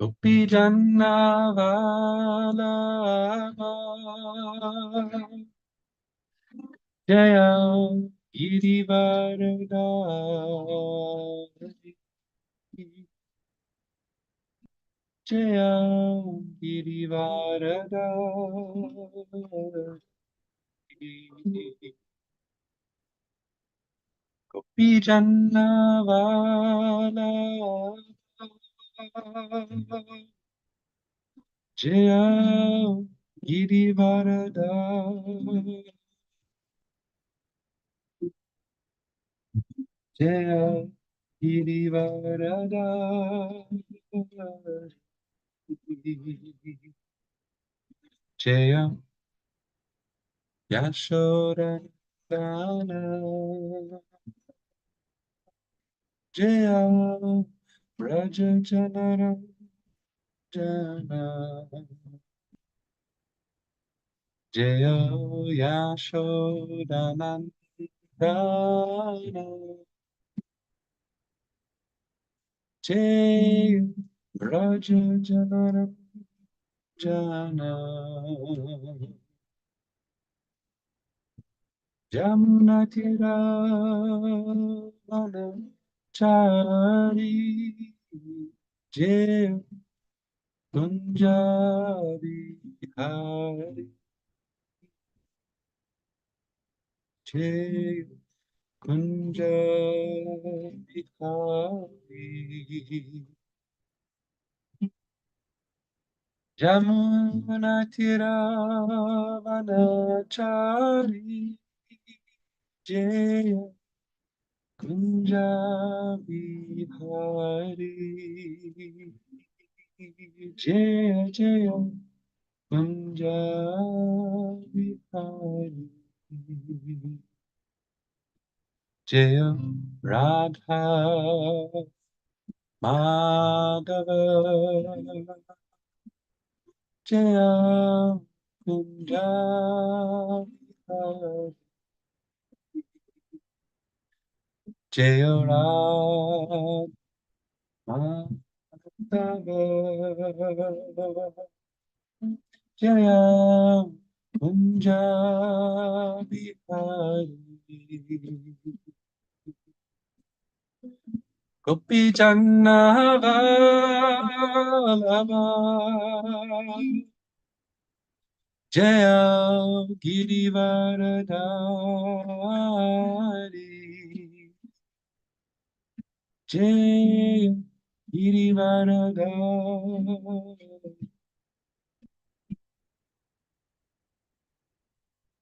Gopi Jannavala Jaya Girivaradari Jaya Girivaradari Gopi Jannavala Jaya Girivaradari Jaya Girivaradari Jaya Yashodandana Jaya Braja Jana Jaya Yashodanandana Jaya Braja Jana Jamnatira Chari Jaya Punjabi Hari Jaya Punjabi Hari Jamuna Tiravanachari Jaya Punjabi Hari Jaya Jaya Punjabi Hari Jaya Radha Madhava Jaya Punjabi Hari Jaya Radha Madhava Jaya Punjabi Hari Gopi Janna Vallabha Jaya Girivaradari Jaya Girivaradari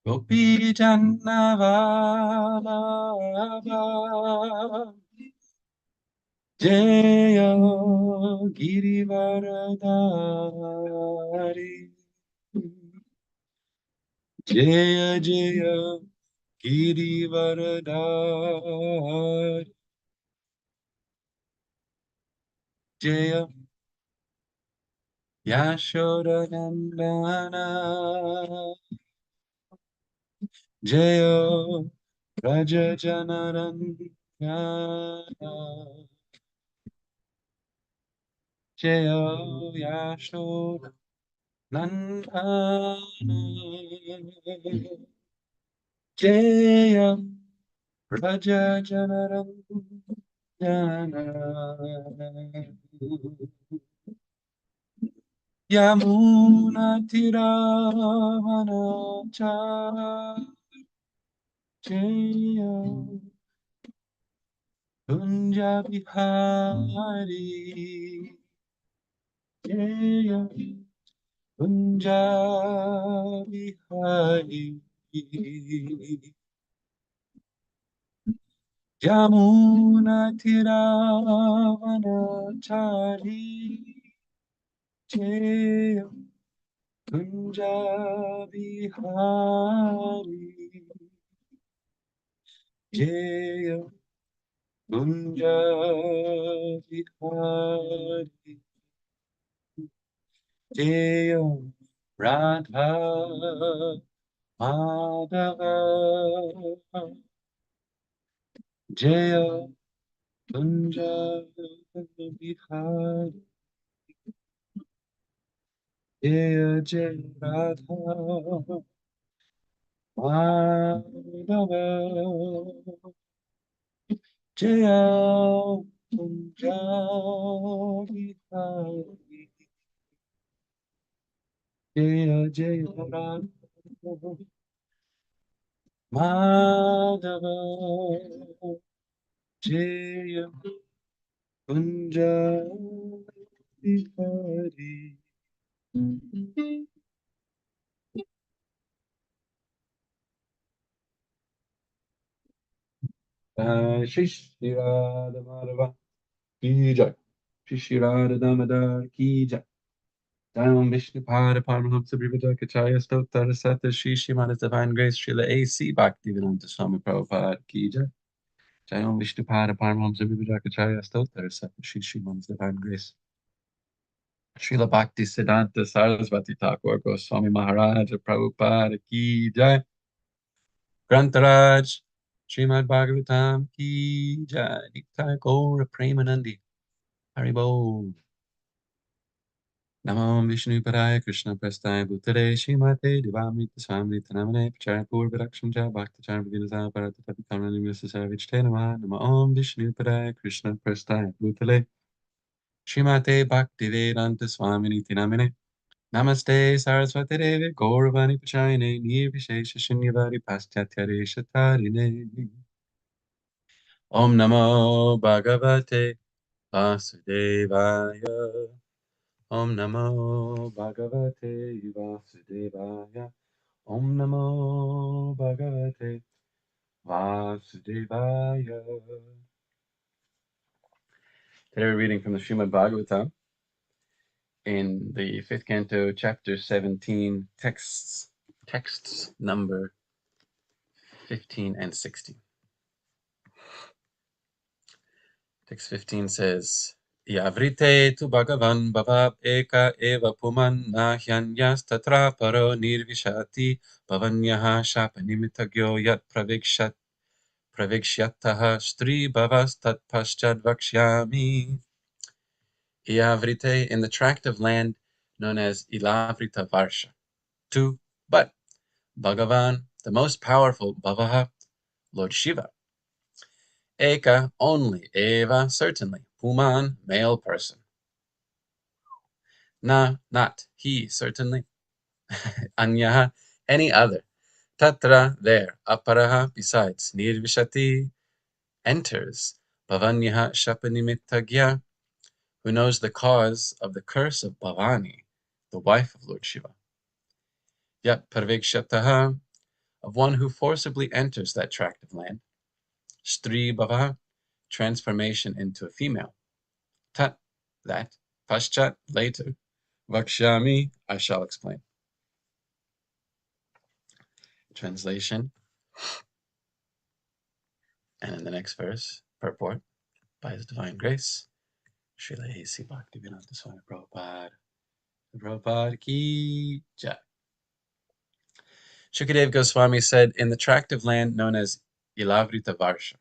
Gopi Janna Vallabha Jaya Girivaradari Jaya Jaya Girivaradari Jaya Yashodanandana Jaya Raja Janarandana Jaya Yashodanandana Jaya Raja Janarandana Yamuna Tiravana Jaya Kunja Bihari Jaya Kunja Bihari Yamuna Tiravana Jaya Kunja Bihari Jaya Kunja Bihari Jaya Radha Madhava Jaya Kunja Bihari Jaya Jaya Radha Madhava Jaya Punjabi Hari Jaya Jaya Radha Madhava Jaya Punjabi Hari. Shri Shri Radha Madhava Ki Jai. Shri Shri Radha Damodar Ki Jai. Jai Vishnu Pada Paramahamsa Brihada Kachaya Stotara Sata Shri Shrimad Divine Grace Srila A.C. Bhaktivedanta Swami Prabhupada Ki Jai. Jai Vishnu Pada Paramahamsa Brihada Kachaya Stotara Sata Shri Shrimad Divine Grace Srila Bhakti Siddhanta Sarasvati Thakur Goswami Maharaj Prabhupada Ki Jai. Grantaraj Srimad Bhagavatam Ki Jai. Niktai Gaura Premanandi Haribo. Namo Vishnu Padaya Krishna Prasthaya Bhutale Shrimate Devamrita Swami Tanamane Pacharapur Vidakshanja Bhakti Charvinaza Bharatatapi Karnani Mr. Savage Tenama Namo Om Vishnu Padaya Krishna Prasthaya Bhutale Shrimate Bhakti Vedanta Swami Tinamane Namaste Saraswati Devi Gauravani Pachayane Nirvishesha Shunyavadi Paschatya Shatarine Om Namo Bhagavate Vasudevaya Om Namo Bhagavate Vasudevaya Om Namo Bhagavate Vasudevaya. Today we're reading from the Srimad Bhagavatam in the 5th canto, chapter 17, texts number 15 and 16. Text 15 says, Yavrite tu Bhagavan bhavab eka eva puman nahyanyas tatra paro nirvishati bhavanyaha shapanimittagyo yat pravikshyataha stri bhavas tat paschad vakshyami. Yavrite, in the tract of land known as Ilavrita Varsha. 2. But Bhagavan, the most powerful Bhavaha, Lord Shiva. Eka, only. Eva, certainly. Puman, male person. Na, not. He, certainly. Anyaha, any other. Tatra, there. Aparaha, besides. Nirvishati, enters. Bhavanyaha shapanimittagya, who knows the cause of the curse of Bhavani, the wife of Lord Shiva. Yat parvikshataha, of one who forcibly enters that tract of land. Stri bhava, transformation into a female. Tat, that. Paschat, later. Vakshyami, I shall explain. Translation. And in the next verse, purport, by His divine grace, Srila A.C. Bhaktivedanta Swami Prabhupada. Prabhupada ki jai. Shukadeva Goswami said, in the tract of land known as Ilavrita Varsha,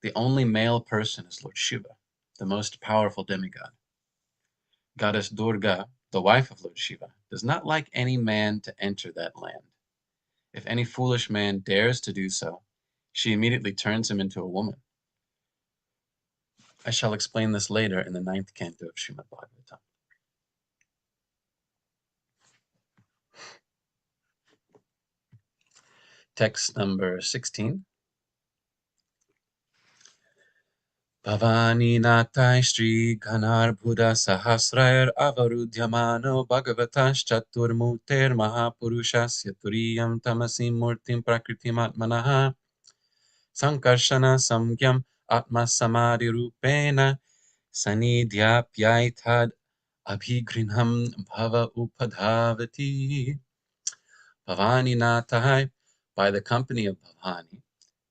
the only male person is Lord Shiva, the most powerful demigod. Goddess Durga, the wife of Lord Shiva, does not like any man to enter that land. If any foolish man dares to do so, she immediately turns him into a woman. I shall explain this later in the 9th canto of Srimad Bhagavatam. Text number 16. Bhavani Natai Shri Ganar Buddha Sahasrair Avarudhyamano Bhagavatas Chaturmuter Mahapurushasya Turiyam Tamasim Murtim Prakritimatmanaha Sankarshana Samgyam Atma Samadhi Rupena Sanidhyapyaitad Abhigrinham Bhava Upadhavati. Bhavani Natai, by the company of Bhavani,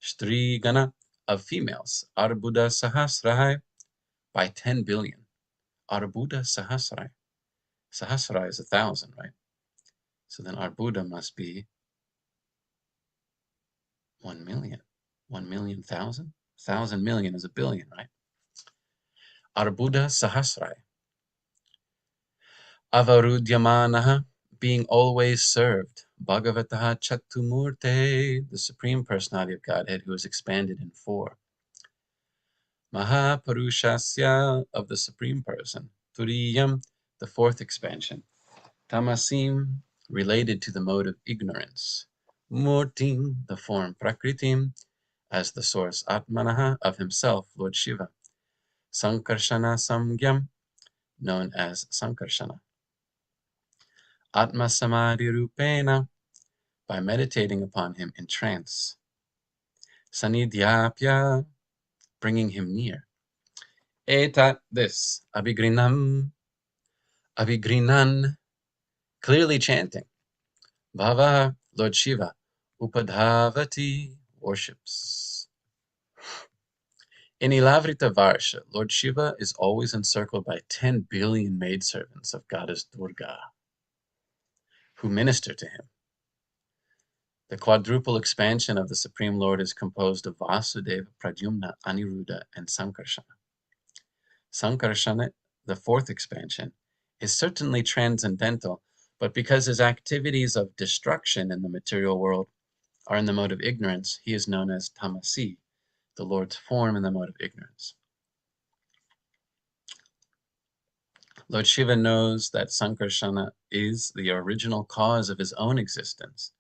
Stri Gana, of females, Arbuda Sahasrai, by 10 billion. Arbuda Sahasrai. Sahasrai is 1,000, right? So then Arbuda must be 1 million. 1 million thousand? 1,000 million is a billion, right? Arbuda Sahasrai. Avarudyamanaha, being always served. Bhagavataha Chatumurte, the Supreme Personality of Godhead who is expanded in four. Mahapurushasya, of the Supreme Person. Turiyam, the fourth expansion. Tamasim, related to the mode of ignorance. Murtim, the form. Prakritim, as the source. Atmanaha, of himself, Lord Shiva. Sankarshana Samgyam, known as Sankarshana. Atma Samadhi Rupena, by meditating upon him in trance. Sanidhyapya, bringing him near. Etat, this. Abhigrinam, Abhigrinan, clearly chanting. Bhava, Lord Shiva. Upadhavati, worships. In Ilavrita Varsha, Lord Shiva is always encircled by 10 billion maidservants of goddess Durga, who minister to him. The quadruple expansion of the Supreme Lord is composed of Vasudeva, Pradyumna, Aniruddha, and Sankarshana. Sankarshana, the fourth expansion, is certainly transcendental, but because his activities of destruction in the material world are in the mode of ignorance, he is known as Tamasi, the Lord's form in the mode of ignorance. Lord Shiva knows that Sankarshana is the original cause of his own existence,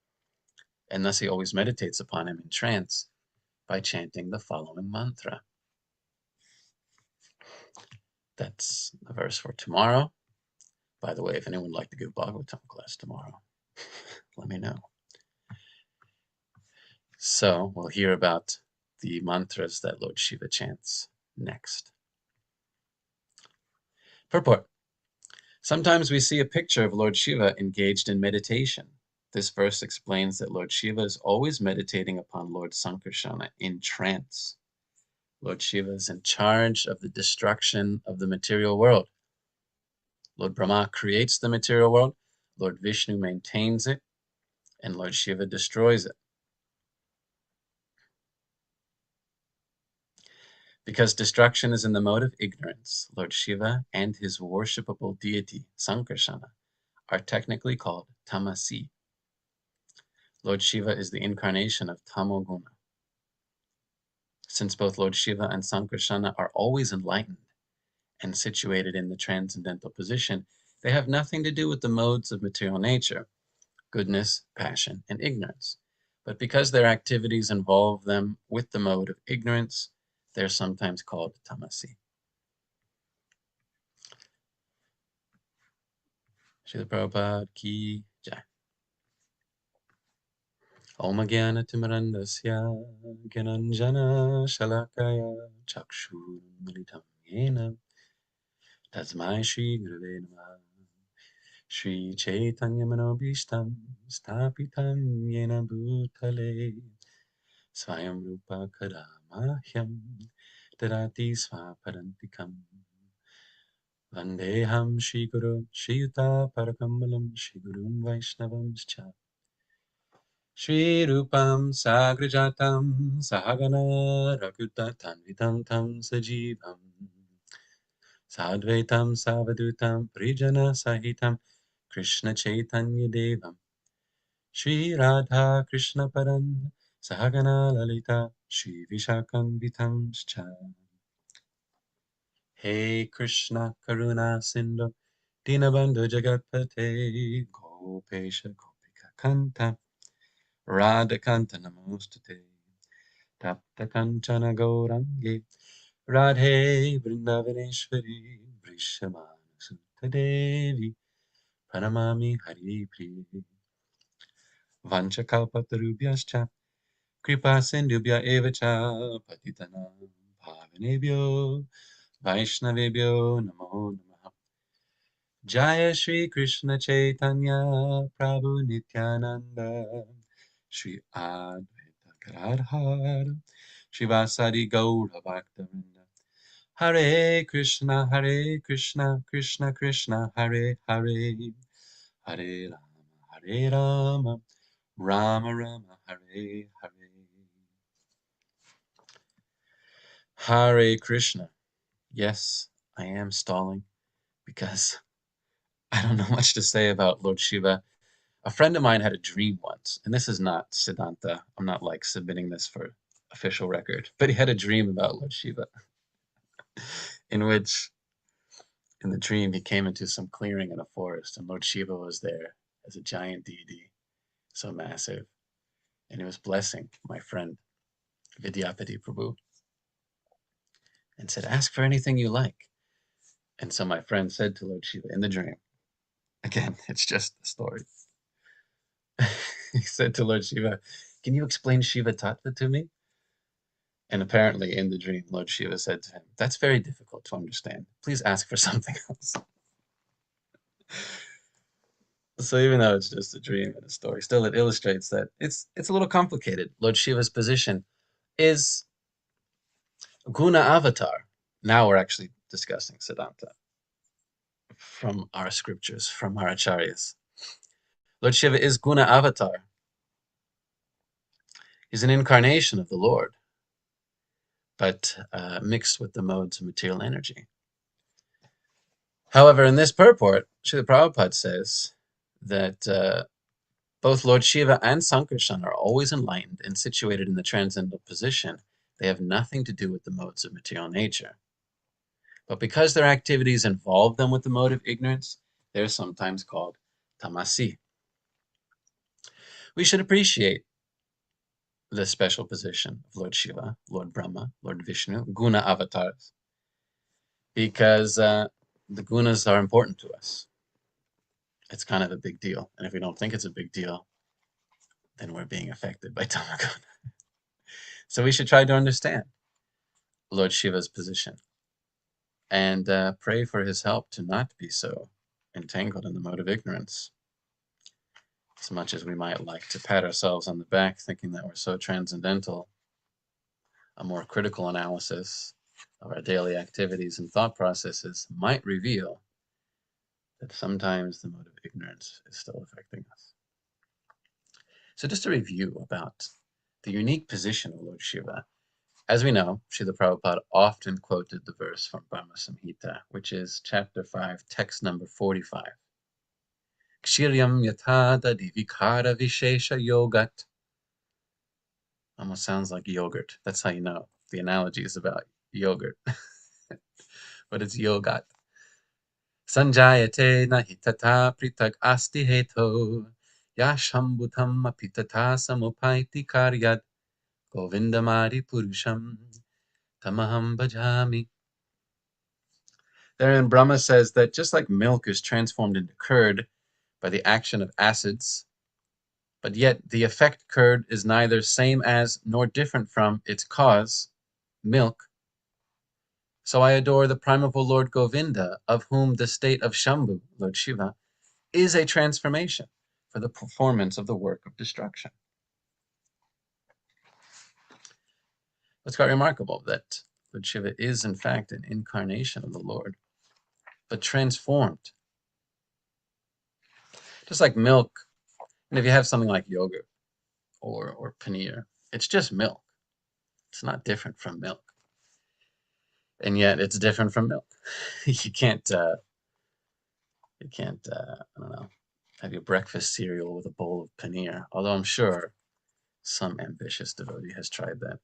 and thus he always meditates upon him in trance by chanting the following mantra. That's the verse for tomorrow. By the way, if anyone would like to give Bhagavatam class tomorrow, let me know. So we'll hear about the mantras that Lord Shiva chants next. Purport. Sometimes we see a picture of Lord Shiva engaged in meditation. This verse explains that Lord Shiva is always meditating upon Lord Sankarshana in trance. Lord Shiva is in charge of the destruction of the material world. Lord Brahma creates the material world, Lord Vishnu maintains it, and Lord Shiva destroys it. Because destruction is in the mode of ignorance, Lord Shiva and his worshipable deity, Sankarshana, are technically called Tamasi. Lord Shiva is the incarnation of Tamoguna. Since both Lord Shiva and Sankarshana are always enlightened and situated in the transcendental position, they have nothing to do with the modes of material nature, goodness, passion, and ignorance. But because their activities involve them with the mode of ignorance, they're sometimes called Tamasi. Srila Prabhupada ki jai. Om Jnana-timirandasya Gyananjana Shalakaya Chakshurmilitam Yena Tasmai Shri Gurave Namaha Shri Chaitanya Manobishtam Stapitam Yena Bhutale Swayam Rupa Kadamahyam Tadati Swaparantikam Vandeham Shri Guru Shri Yuta Parakamalam Shri Gurun Vaishnavamscha Shri Rupam Sagrajatam Sahagana Rakuta Tanvitam Tam Sajivam Sadvaitam Savadutam Prijana Sahitam Krishna Chaitanya Devam Shri Radha Krishna Paran Sahagana Lalita Shri Vishakanvitam Scha Hey Krishna Karuna Sindhu Dinabandhu Jagatpate Gopesha Gopika Kanta Radhakanta Namostate Tapta Kanchana Gaurangi Radhe Vrindavaneshwari Vrishamana Sutta Devi Pranamami Hari Priye Vanchakalpatarubhyascha Kripa Sindhubhya Evacha Patitanam Pavanebhyo Vaishnavebhyo Namo Namaha Jaya Shri Krishna Chaitanya Prabhu Nityananda Shri Advaita Gadadhar Shivasadi Gaura Bhaktavinda Hare Krishna Krishna Krishna Hare Hare Hare Rama Rama Rama Hare Hare Hare Krishna. Yes, I am stalling because I don't know much to say about Lord Shiva. A friend of mine had a dream once, and this is not Siddhanta. I'm not like submitting this for official record, but he had a dream about Lord Shiva, in which, in the dream, he came into some clearing in a forest, and Lord Shiva was there as a giant deity, so massive, and he was blessing my friend Vidyapati Prabhu and said, "Ask for anything you like." And so my friend said to Lord Shiva in the dream, again, it's just a story. He said to Lord Shiva, "Can you explain Shiva Tattva to me?" And apparently in the dream, Lord Shiva said to him, "That's very difficult to understand. Please ask for something else." So even though it's just a dream and a story, still it illustrates that it's a little complicated. Lord Shiva's position is guna avatar. Now we're actually discussing Siddhanta from our scriptures, from our acharyas. Lord Shiva is guna avatar. He's an incarnation of the Lord, but mixed with the modes of material energy. However, in this purport, Srila Prabhupada says that both Lord Shiva and Sankarshan are always enlightened and situated in the transcendental position. They have nothing to do with the modes of material nature. But because their activities involve them with the mode of ignorance, they're sometimes called tamasi. We should appreciate the special position of Lord Shiva, Lord Brahma, Lord Vishnu, guna avatars, because the gunas are important to us. It's kind of a big deal. And if we don't think it's a big deal, then we're being affected by tamaguna. So we should try to understand Lord Shiva's position and pray for his help to not be so entangled in the mode of ignorance. As much as we might like to pat ourselves on the back thinking that we're so transcendental, a more critical analysis of our daily activities and thought processes might reveal that sometimes the mode of ignorance is still affecting us. So just a review about the unique position of Lord Shiva. As we know, Srila Prabhupada often quoted the verse from Brahma Samhita, which is chapter 5, text number 45. Kshiryam yatha vikara vishesha yogat. Almost sounds like yogurt. That's how you know. The analogy is about yogurt. But it's yogat. Sanjayate nahi tata pritag asti heto yashambhutam apitata samupaiti karyad govindamadi purusham tamaham bhajami. Therein, Brahma says that just like milk is transformed into curd by the action of acids, but yet the effect curd is neither same as nor different from its cause, milk, so I adore the primeval Lord Govinda, of whom the state of Shambhu, Lord Shiva, is a transformation for the performance of the work of destruction. It's quite remarkable that Lord Shiva is in fact an incarnation of the Lord, but transformed. Just like milk, and if you have something like yogurt or paneer, it's just milk. It's not different from milk. And yet it's different from milk. You can't, I don't know, have your breakfast cereal with a bowl of paneer, although I'm sure some ambitious devotee has tried that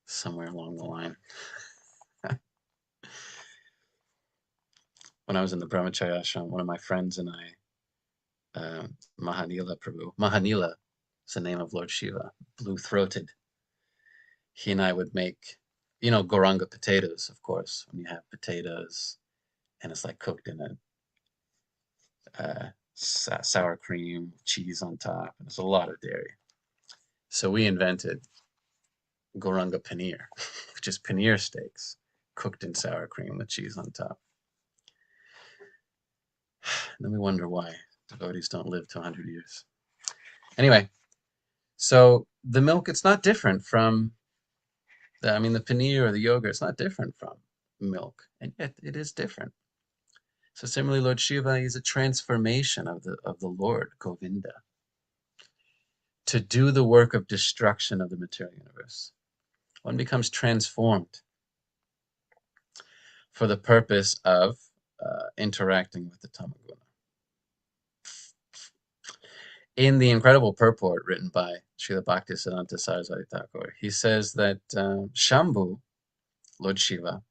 somewhere along the line. When I was in the Brahmacharya ashram, one of my friends and I, Mahanila Prabhu, Mahanila is the name of Lord Shiva, blue-throated. He and I would make, Goranga potatoes, of course, when you have potatoes and it's like cooked in a sour cream, cheese on top, and there's a lot of dairy. So we invented Goranga paneer, which is paneer steaks cooked in sour cream with cheese on top. And then we wonder why devotees don't live to 100 years. Anyway, so the milk, it's not different from the paneer or the yogurt, it's not different from milk, and yet it is different. So similarly, Lord Shiva is a transformation of the Lord Govinda to do the work of destruction of the material universe. One becomes transformed for the purpose of interacting with the tamaguna. In the incredible purport written by Srila Bhaktisiddhanta Saraswati Thakur, he says that Shambhu, Lord Shiva,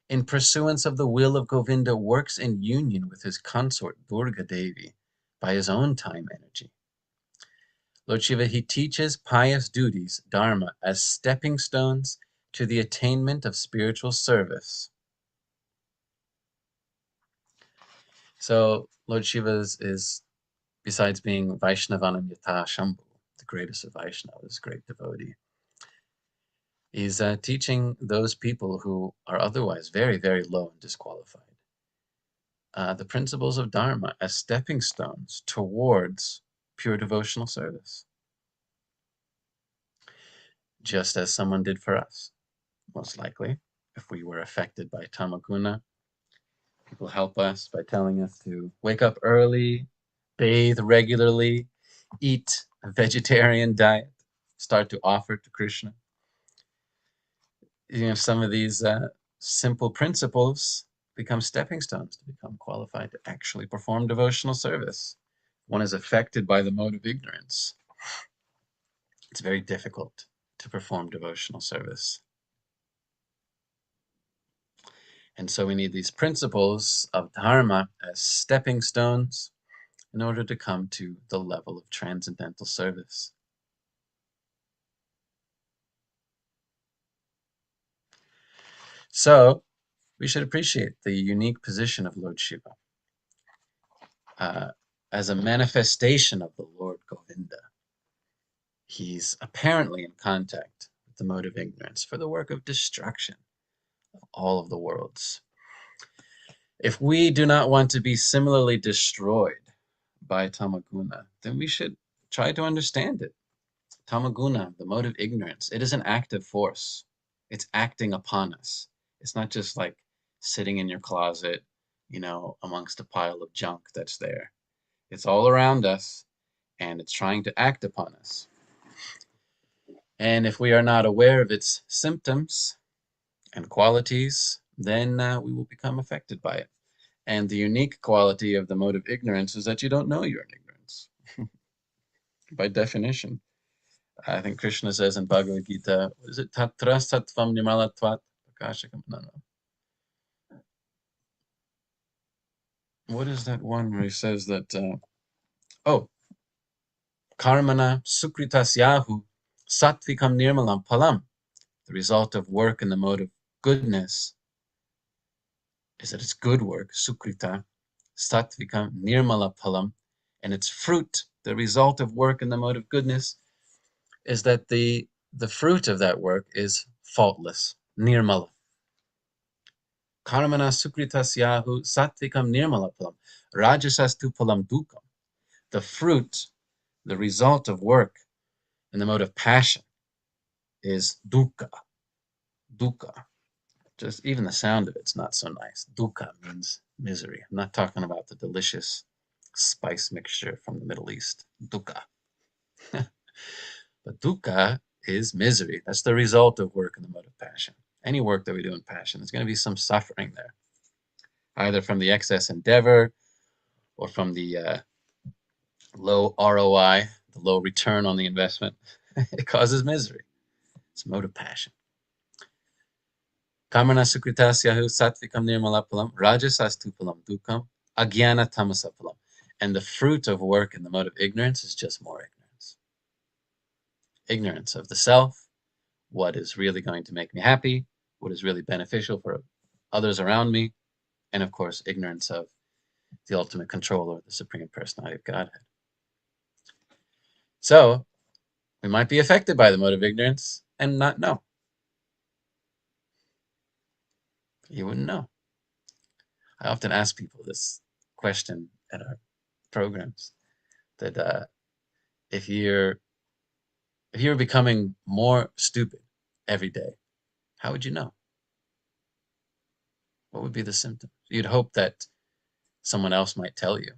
in pursuance of the will of Govinda, works in union with his consort Durga Devi by his own time energy. Lord Shiva, he teaches pious duties, dharma, as stepping stones to the attainment of spiritual service. So Lord Shiva is besides being Vaishnavanam Yatha Shambhu, the greatest of Vaishnavas, great devotee, he's teaching those people who are otherwise very, very low and disqualified the principles of Dharma as stepping stones towards pure devotional service, just as someone did for us, most likely. If we were affected by tamaguna, people help us by telling us to wake up early, bathe regularly, eat a vegetarian diet, start to offer to Krishna. Some of these simple principles become stepping stones to become qualified to actually perform devotional service. One is affected by the mode of ignorance. It's very difficult to perform devotional service. And so we need these principles of dharma as stepping stones in order to come to the level of transcendental service. So we should appreciate the unique position of Lord Shiva as a manifestation of the Lord Govinda. He's apparently in contact with the mode of ignorance for the work of destruction of all of the worlds. If we do not want to be similarly destroyed by tamaguna, then we should try to understand it. Tamaguna, the mode of ignorance, it is an active force. It's acting upon us. It's not just like sitting in your closet, amongst a pile of junk that's there. It's all around us, and it's trying to act upon us. And if we are not aware of its symptoms and qualities, then we will become affected by it. And the unique quality of the mode of ignorance is that you don't know you're in ignorance. By definition. I think Krishna says in Bhagavad Gita, is it Tatra Sattvam Nimalatvat Prakashakam? No. What is that one where he says that, Karmana Sukritasyahu Sattvikam Nirmalam Palam. The result of work in the mode of goodness is that it's good work, Sukrita, Sattvikam Nirmala Palam, and its fruit, the result of work in the mode of goodness, is that the fruit of that work is faultless, nirmala. Karmana sukritasyahu sattvikam nirmala palam, rajasastu palam dukam. The fruit, the result of work in the mode of passion is dukkha. Dukkha. Just even the sound of it's not so nice. Dukkha means misery. I'm not talking about the delicious spice mixture from the Middle East. Dukkha. But dukkha is misery. That's the result of work in the mode of passion. Any work that we do in passion, there's going to be some suffering there, either from the excess endeavor or from the low ROI, the low return on the investment. It causes misery. It's a mode of passion. Kamana sukritasyahu sattvikam nirmalapalam rajasastupalam dukam agyana tamasapalam. And the fruit of work in the mode of ignorance is just more ignorance. Ignorance of the self, what is really going to make me happy, what is really beneficial for others around me, and of course, ignorance of the ultimate controller, the Supreme Personality of Godhead. So, we might be affected by the mode of ignorance and not know. You wouldn't know. I often ask people this question at our programs, that if you're becoming more stupid every day, how would you know? What would be the symptom? You'd hope that someone else might tell you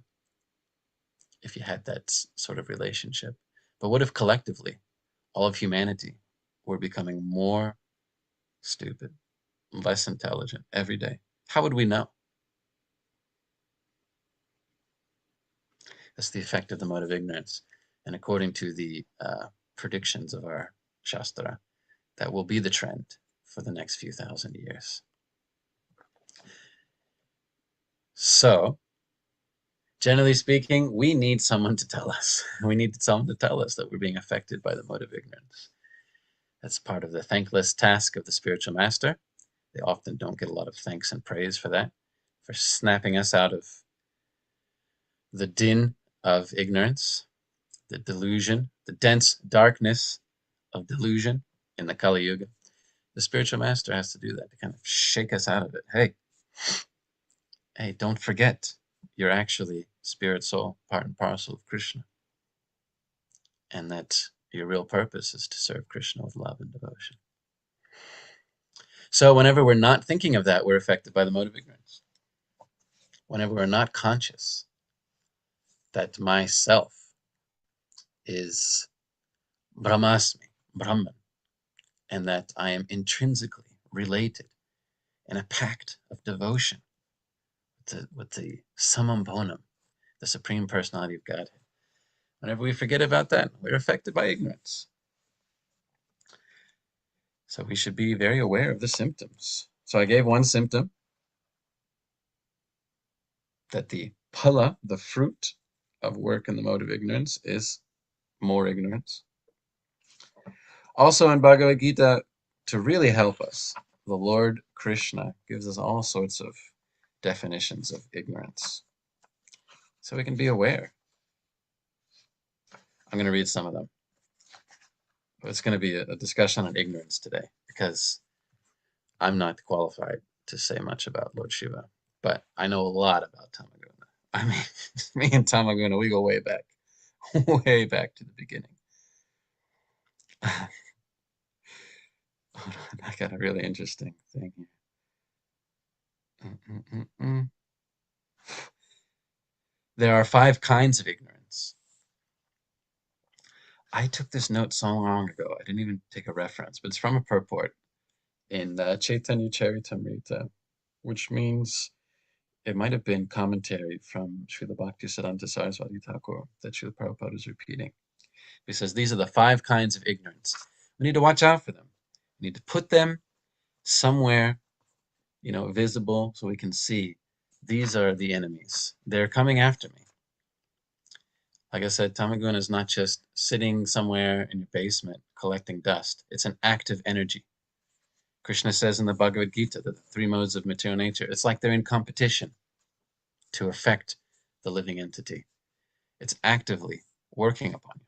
if you had that sort of relationship. But what if collectively, all of humanity were becoming more stupid, less intelligent every day? How would we know? That's the effect of the mode of ignorance. And according to the predictions of our Shastra, that will be the trend for the next few thousand years. So, generally speaking, we need someone to tell us. We need someone to tell us that we're being affected by the mode of ignorance. That's part of the thankless task of the spiritual master. They often don't get a lot of thanks and praise for that, for snapping us out of the din of ignorance, the delusion, the dense darkness of delusion in the Kali Yuga. The spiritual master has to do that, to kind of shake us out of it. Hey, don't forget, you're actually spirit, soul, part and parcel of Krishna. And that your real purpose is to serve Krishna with love and devotion. So whenever we're not thinking of that, we're affected by the mode of ignorance. Whenever we're not conscious that myself is Brahmasmi, Brahman, and that I am intrinsically related in a pact of devotion with the Samam Bonam, the Supreme Personality of Godhead. Whenever we forget about that, we're affected by ignorance. So we should be very aware of the symptoms. So I gave one symptom, that the phala, the fruit of work in the mode of ignorance, is more ignorance. Also in Bhagavad Gita, to really help us, the Lord Krishna gives us all sorts of definitions of ignorance, so we can be aware. I'm going to read some of them. It's going to be a discussion on ignorance today, because I'm not qualified to say much about Lord Shiva, but I know a lot about Tamaguna. I mean, me and Tamaguna, we go way back, way back to the beginning. Hold on, I got a really interesting thing here. There are 5 kinds of ignorance. I took this note so long ago, I didn't even take a reference, but it's from a purport in Chaitanya Charitamrita, which means it might have been commentary from Srila Bhaktisiddhanta Saraswati Thakur that Srila Prabhupada is repeating. He says these are the 5 kinds of ignorance. We need to watch out for them. We need to put them somewhere, visible, so we can see these are the enemies. They're coming after me. Like I said, Tamaguna is not just sitting somewhere in your basement collecting dust. It's an active energy. Krishna says in the Bhagavad Gita that the 3 modes of material nature, it's like they're in competition to affect the living entity. It's actively working upon you.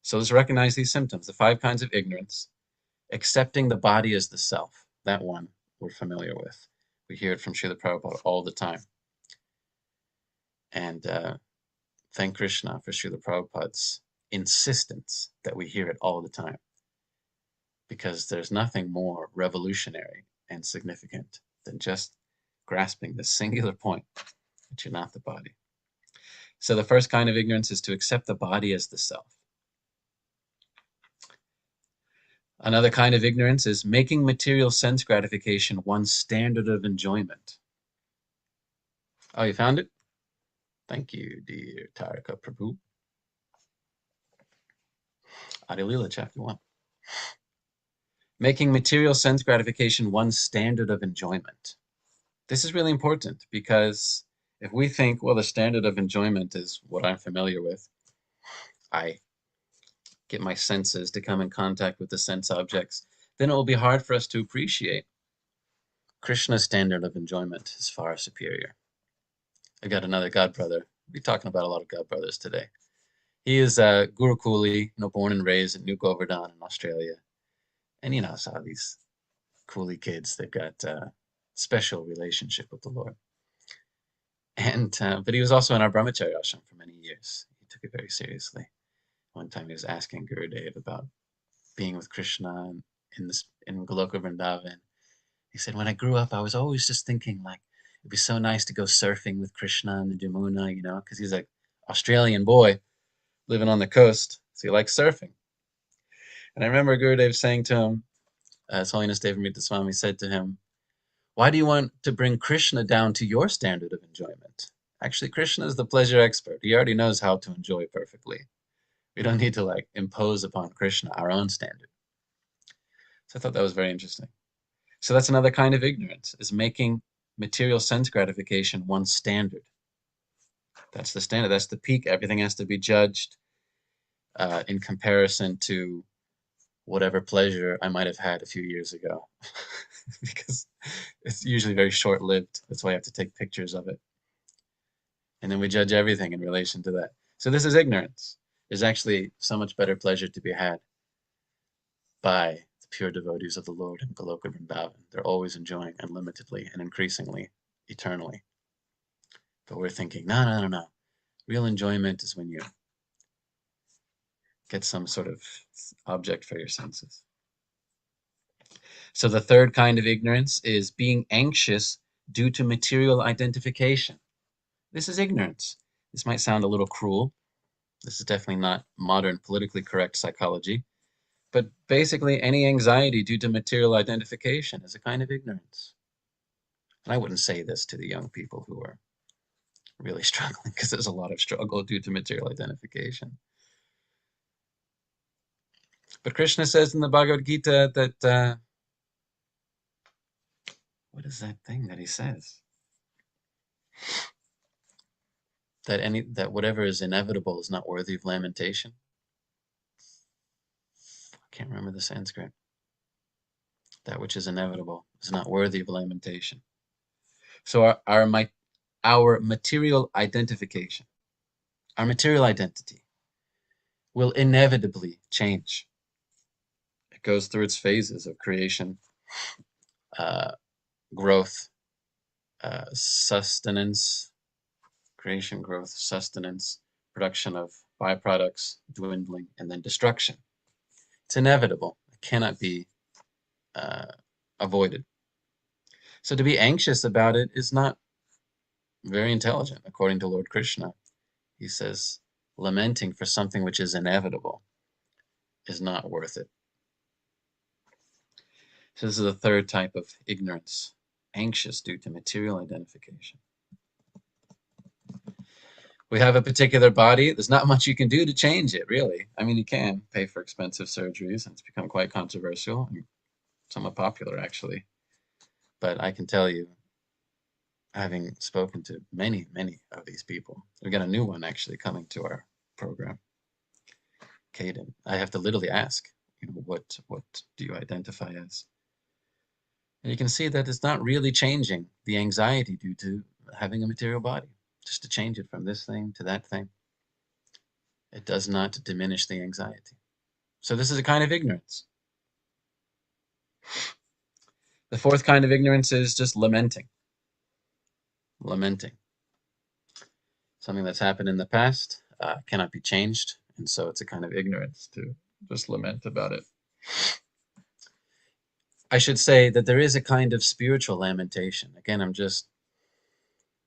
So let's recognize these symptoms, the 5 kinds of ignorance, accepting the body as the self. That one we're familiar with. We hear it from Srila Prabhupada all the time. And thank Krishna for Srila Prabhupada's insistence that we hear it all the time, because there's nothing more revolutionary and significant than just grasping the singular point that you're not the body. So the first kind of ignorance is to accept the body as the self. Another kind of ignorance is making material sense gratification one's standard of enjoyment. Oh, you found it? Thank you, dear Tarika Prabhu. Adi Lila, chapter 1. Making material sense gratification one's standard of enjoyment. This is really important, because if we think, well, the standard of enjoyment is what I'm familiar with, I get my senses to come in contact with the sense objects, then it will be hard for us to appreciate Krishna's standard of enjoyment is far superior. I've got another god brother. We'll be talking about a lot of god brothers today. He is Gurukuli, born and raised in New Govardhan in Australia. And so these Cooley kids, they've got a special relationship with the Lord. And but he was also in our brahmacharya ashram for many years. He took it very seriously. One time he was asking Gurudev about being with Krishna in Goloka Vrindavan. He said, when I grew up, I was always just thinking, like, it'd be so nice to go surfing with Krishna in the Jamuna, because he's an Australian boy living on the coast, so he likes surfing. And I remember Gurudev saying to him, His Holiness Devamrita Swami said to him, why do you want to bring Krishna down to your standard of enjoyment? Actually, Krishna is the pleasure expert. He already knows how to enjoy perfectly. We don't need to like impose upon Krishna our own standard. So I thought that was very interesting. So that's another kind of ignorance, is making material sense gratification one's standard. That's the standard. That's the peak. Everything has to be judged in comparison to whatever pleasure I might have had a few years ago, because it's usually very short-lived. That's why I have to take pictures of it. And then we judge everything in relation to that. So this is ignorance. There's actually so much better pleasure to be had by the pure devotees of the Lord in Goloka Vrindavan. They're always enjoying unlimitedly and increasingly, eternally. But we're thinking, no, no, no, no. Real enjoyment is when you get some sort of object for your senses. So the third kind of ignorance is being anxious due to material identification. This is ignorance. This might sound a little cruel. This is definitely not modern politically correct psychology. But basically, any anxiety due to material identification is a kind of ignorance. And I wouldn't say this to the young people who are really struggling, because there's a lot of struggle due to material identification. But Krishna says in the Bhagavad Gita that, what is that thing that he says? That whatever is inevitable is not worthy of lamentation. I can't remember the Sanskrit. That which is inevitable is not worthy of lamentation. So our material identification, our material identity will inevitably change. It goes through its phases of creation, growth, sustenance, creation, growth, sustenance, production of byproducts, dwindling, and then destruction. It's inevitable. It cannot be avoided. So to be anxious about it is not very intelligent, according to Lord Krishna. He says, lamenting for something which is inevitable is not worth it. So this is the third type of ignorance, anxious due to material identification. We have a particular body. There's not much you can do to change it, really. I mean, you can pay for expensive surgeries, and it's become quite controversial and somewhat popular, actually. But I can tell you, having spoken to many, many of these people, we've got a new one actually coming to our program, Caden. I have to literally ask, what do you identify as? And you can see that it's not really changing the anxiety due to having a material body. Just to change it from this thing to that thing, it does not diminish the anxiety. So this is a kind of ignorance. The fourth kind of ignorance is just lamenting. Lamenting. Something that's happened in the past cannot be changed, and so it's a kind of ignorance to just lament about it. I should say that there is a kind of spiritual lamentation. Again, I'm just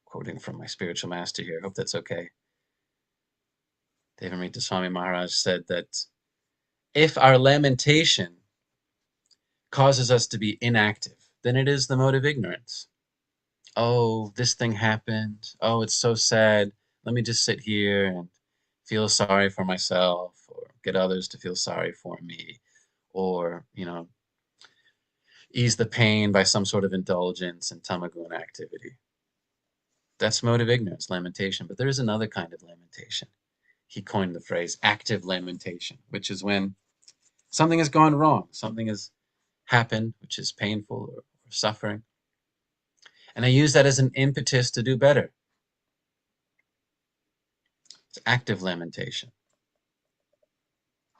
quoting from my spiritual master here. I hope that's okay. Devamrita Swami Maharaj said that if our lamentation causes us to be inactive, then it is the mode of ignorance. Oh, this thing happened. Oh, it's so sad. Let me just sit here and feel sorry for myself, or get others to feel sorry for me, or, ease the pain by some sort of indulgence and tamaguna activity. That's mode of ignorance, lamentation. But there is another kind of lamentation. He coined the phrase active lamentation, which is when something has gone wrong, something has happened which is painful or suffering, and I use that as an impetus to do better. It's active lamentation.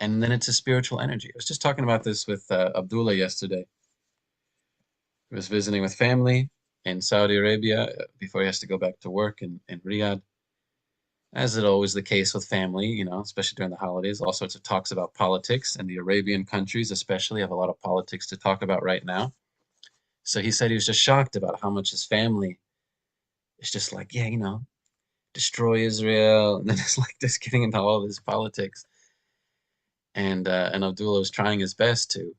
And then it's a spiritual energy. I was just talking about this with Abdullah yesterday. He was visiting with family in Saudi Arabia before he has to go back to work in Riyadh. As is always the case with family, especially during the holidays, all sorts of talks about politics, and the Arabian countries especially have a lot of politics to talk about right now. So he said he was just shocked about how much his family is just like, yeah, destroy Israel, and then it's like just getting into all this politics. And Abdullah was trying his best to,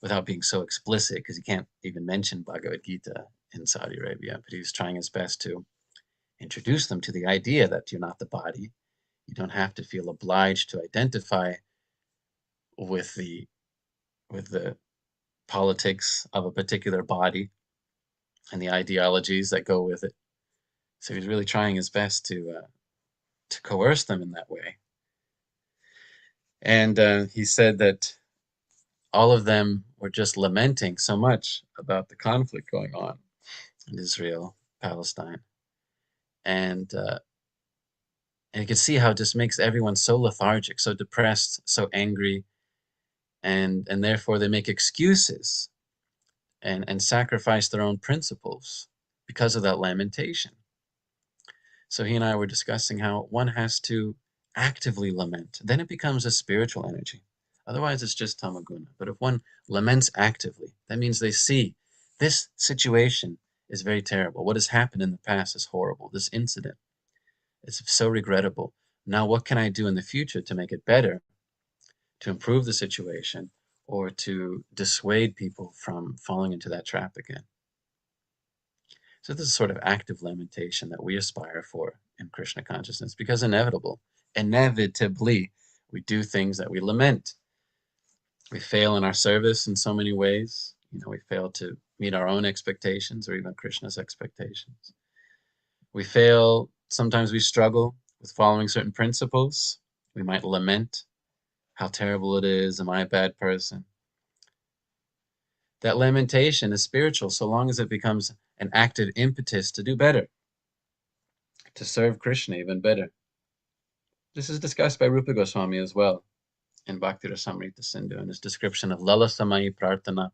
without being so explicit, because he can't even mention Bhagavad Gita in Saudi Arabia, but he was trying his best to introduce them to the idea that you're not the body, You don't have to feel obliged to identify with the politics of a particular body and the ideologies that go with it. So he's really trying his best to coerce them in that way. And he said that all of them were just lamenting so much about the conflict going on in Israel, Palestine, and you can see how it just makes everyone so lethargic, so depressed, so angry, and therefore they make excuses and sacrifice their own principles because of that lamentation. So he and I were discussing how one has to actively lament. Then it becomes a spiritual energy. Otherwise, it's just tamaguna. But if one laments actively, that means they see this situation is very terrible. What has happened in the past is horrible. This incident is so regrettable. Now, what can I do in the future to make it better, to improve the situation, or to dissuade people from falling into that trap again? So this is sort of active lamentation that we aspire for in Krishna consciousness, because inevitably, we do things that we lament. We fail in our service in so many ways. We fail to meet our own expectations or even Krishna's expectations. We fail, sometimes we struggle with following certain principles. We might lament how terrible it is. Am I a bad person? That lamentation is spiritual so long as it becomes an active impetus to do better, to serve Krishna even better. This is discussed by Rupa Goswami as well in Bhakti Rasamrita Sindhu in his description of Lala Samayi Prarthana.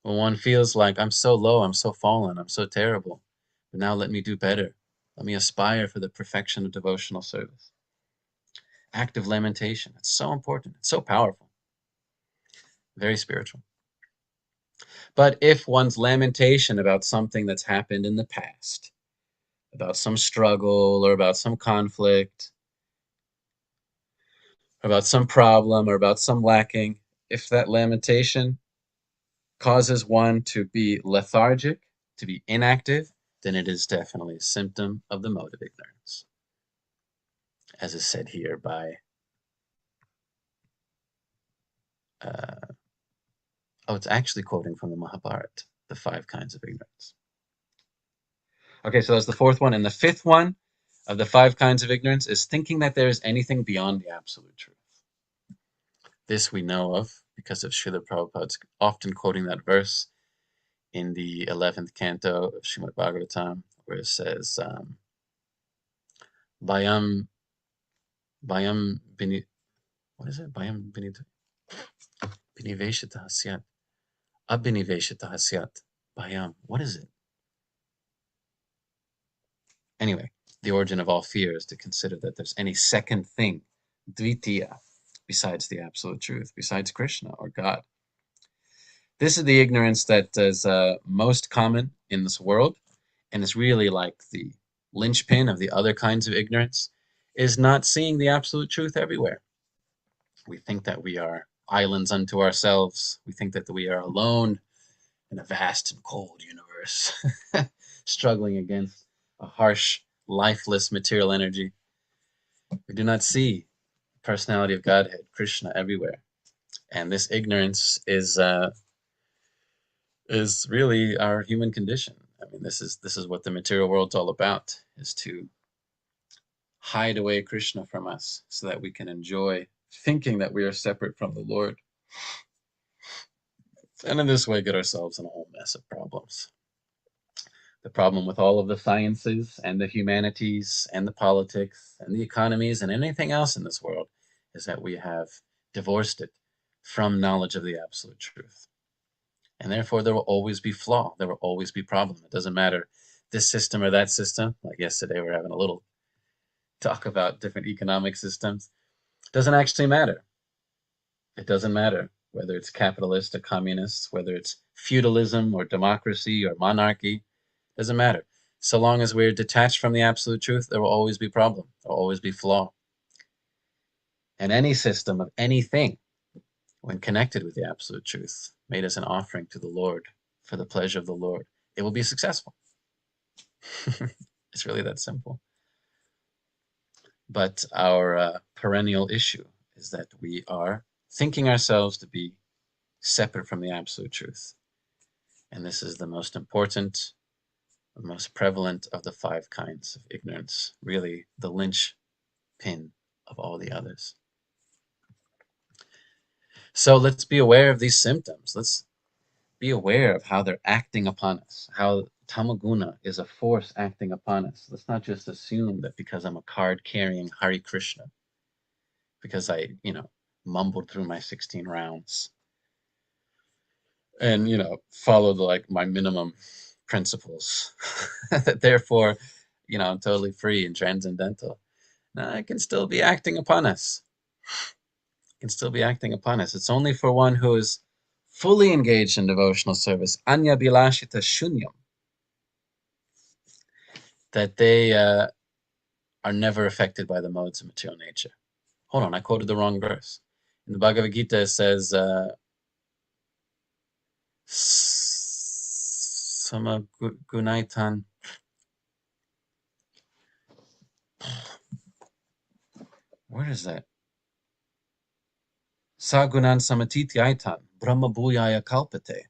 When one feels like, I'm so low, I'm so fallen, I'm so terrible, but now let me do better. Let me aspire for the perfection of devotional service. Active lamentation. It's so important. It's so powerful. Very spiritual. But if one's lamentation about something that's happened in the past, about some struggle or about some conflict, about some problem or about some lacking, if that lamentation causes one to be lethargic, to be inactive, then it is definitely a symptom of the mode of ignorance, as is said here by it's actually quoting from the Mahabharata, the 5 kinds of ignorance. Okay, so that's the 4th one. And the 5th one of the 5 kinds of ignorance is thinking that there is anything beyond the absolute truth. This we know of because of Srila Prabhupada's often quoting that verse in the 11th canto of Srimad Bhagavatam, where it says, Bayam Bini, what is it? Bayam Biniveshita Hasyat. Abhiniveshita Hasyat. Bayam. What is it? Anyway, the origin of all fear is to consider that there's any second thing, Dvitiya, besides the absolute truth, besides Krishna or God. This is the ignorance that is most common in this world, and it's really like the linchpin of the other kinds of ignorance, is not seeing the absolute truth everywhere. We think that we are islands unto ourselves. We think that we are alone in a vast and cold universe, struggling against a harsh, lifeless material energy. We do not see the personality of Godhead, Krishna, everywhere. And this ignorance is really our human condition. I mean, this is what the material world's all about, is to hide away Krishna from us so that we can enjoy thinking that we are separate from the Lord. And in this way, get ourselves in a whole mess of problems. The problem with all of the sciences and the humanities and the politics and the economies and anything else in this world is that we have divorced it from knowledge of the absolute truth. And therefore, there will always be flaw. There will always be problem. It doesn't matter this system or that system. Like yesterday, we were having a little talk about different economic systems. It doesn't actually matter. It doesn't matter whether it's capitalist or communist, whether it's feudalism or democracy or monarchy. It doesn't matter. So long as we're detached from the absolute truth, there will always be problem. There will always be flaw. And any system of anything, when connected with the absolute truth, made as an offering to the Lord for the pleasure of the Lord, it will be successful. It's really that simple. But our perennial issue is that we are thinking ourselves to be separate from the absolute truth. And this is the most important, the most prevalent of the 5 kinds of ignorance, really the linchpin of all the others. So let's be aware of these symptoms. Let's be aware of how they're acting upon us, how tamaguna is a force acting upon us. Let's not just assume that because I'm a card-carrying Hare Krishna, because I, mumbled through my 16 rounds and, followed like my minimum principles, that therefore, I'm totally free and transcendental. No, it can still be acting upon us. It can still be acting upon us. It's only for one who is fully engaged in devotional service, anya bilashita shunyam, that they are never affected by the modes of material nature. Hold on, I quoted the wrong verse. In the Bhagavad Gita, it says, Samagunaitan. Where is that? Sagunan samatitiaitan, Brahma bhuyaya kalpate.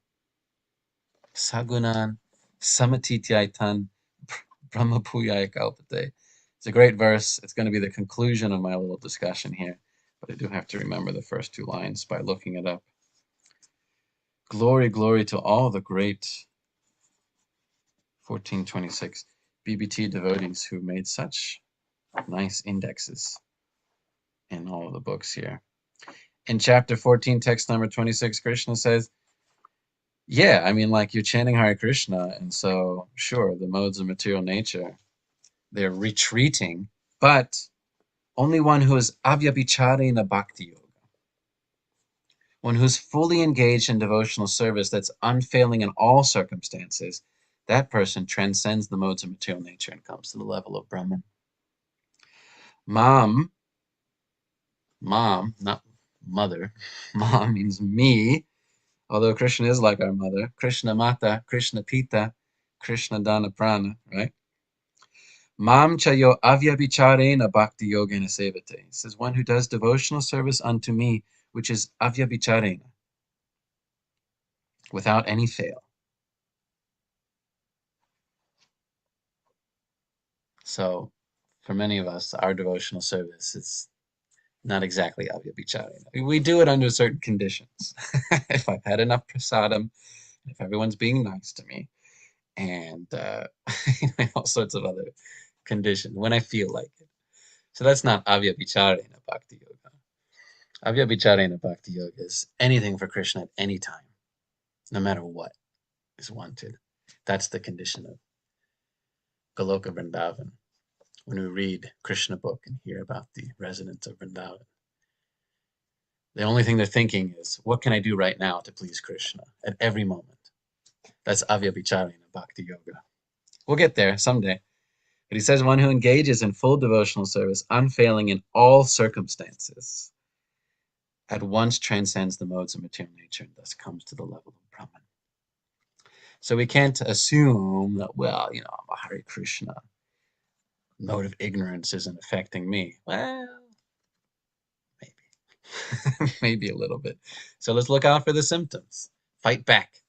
Sagunan samatitiaitan, Brahma bhuyaya kalpate. It's a great verse. It's going to be the conclusion of my little discussion here, but I do have to remember the first 2 lines by looking it up. Glory, glory to all the great 1426 BBT devotees who made such nice indexes in all of the books here. In chapter 14, text number 26, Krishna says, yeah, I mean, like, you're chanting Hare Krishna, and so, sure, the modes of material nature, they're retreating, but only one who is avyabhicharena bhakti yoga, one who's fully engaged in devotional service that's unfailing in all circumstances, that person transcends the modes of material nature and comes to the level of Brahman. Mom, not mother. Mom means me, although Krishna is like our mother. Krishna Mata, Krishna Pita, Krishna Dana Prana, right? Mam chayo avyabhicharena bhakti yogena sevate. It says, one who does devotional service unto me, which is avyabhicharena, without any fail. So, for many of us, our devotional service is not exactly avyabhicharena. We do it under certain conditions. If I've had enough prasadam, if everyone's being nice to me, and all sorts of other conditions when I feel like it. So that's not avyabhicharena bhakti yoga. Avyabhicharena bhakti yoga is anything for Krishna at any time, no matter what is wanted. That's the condition of Goloka Vrindavan. When we read Krishna book and hear about the residents of Vrindavan, the only thing they're thinking is, what can I do right now to please Krishna at every moment? That's avyabhicharena bhakti yoga. We'll get there someday. But he says, one who engages in full devotional service, unfailing in all circumstances, at once transcends the modes of material nature and thus comes to the level of Brahman. So we can't assume that, well, I'm a Hare Krishna. Mode of ignorance isn't affecting me. Well, maybe. Maybe a little bit. So let's look out for the symptoms. Fight back.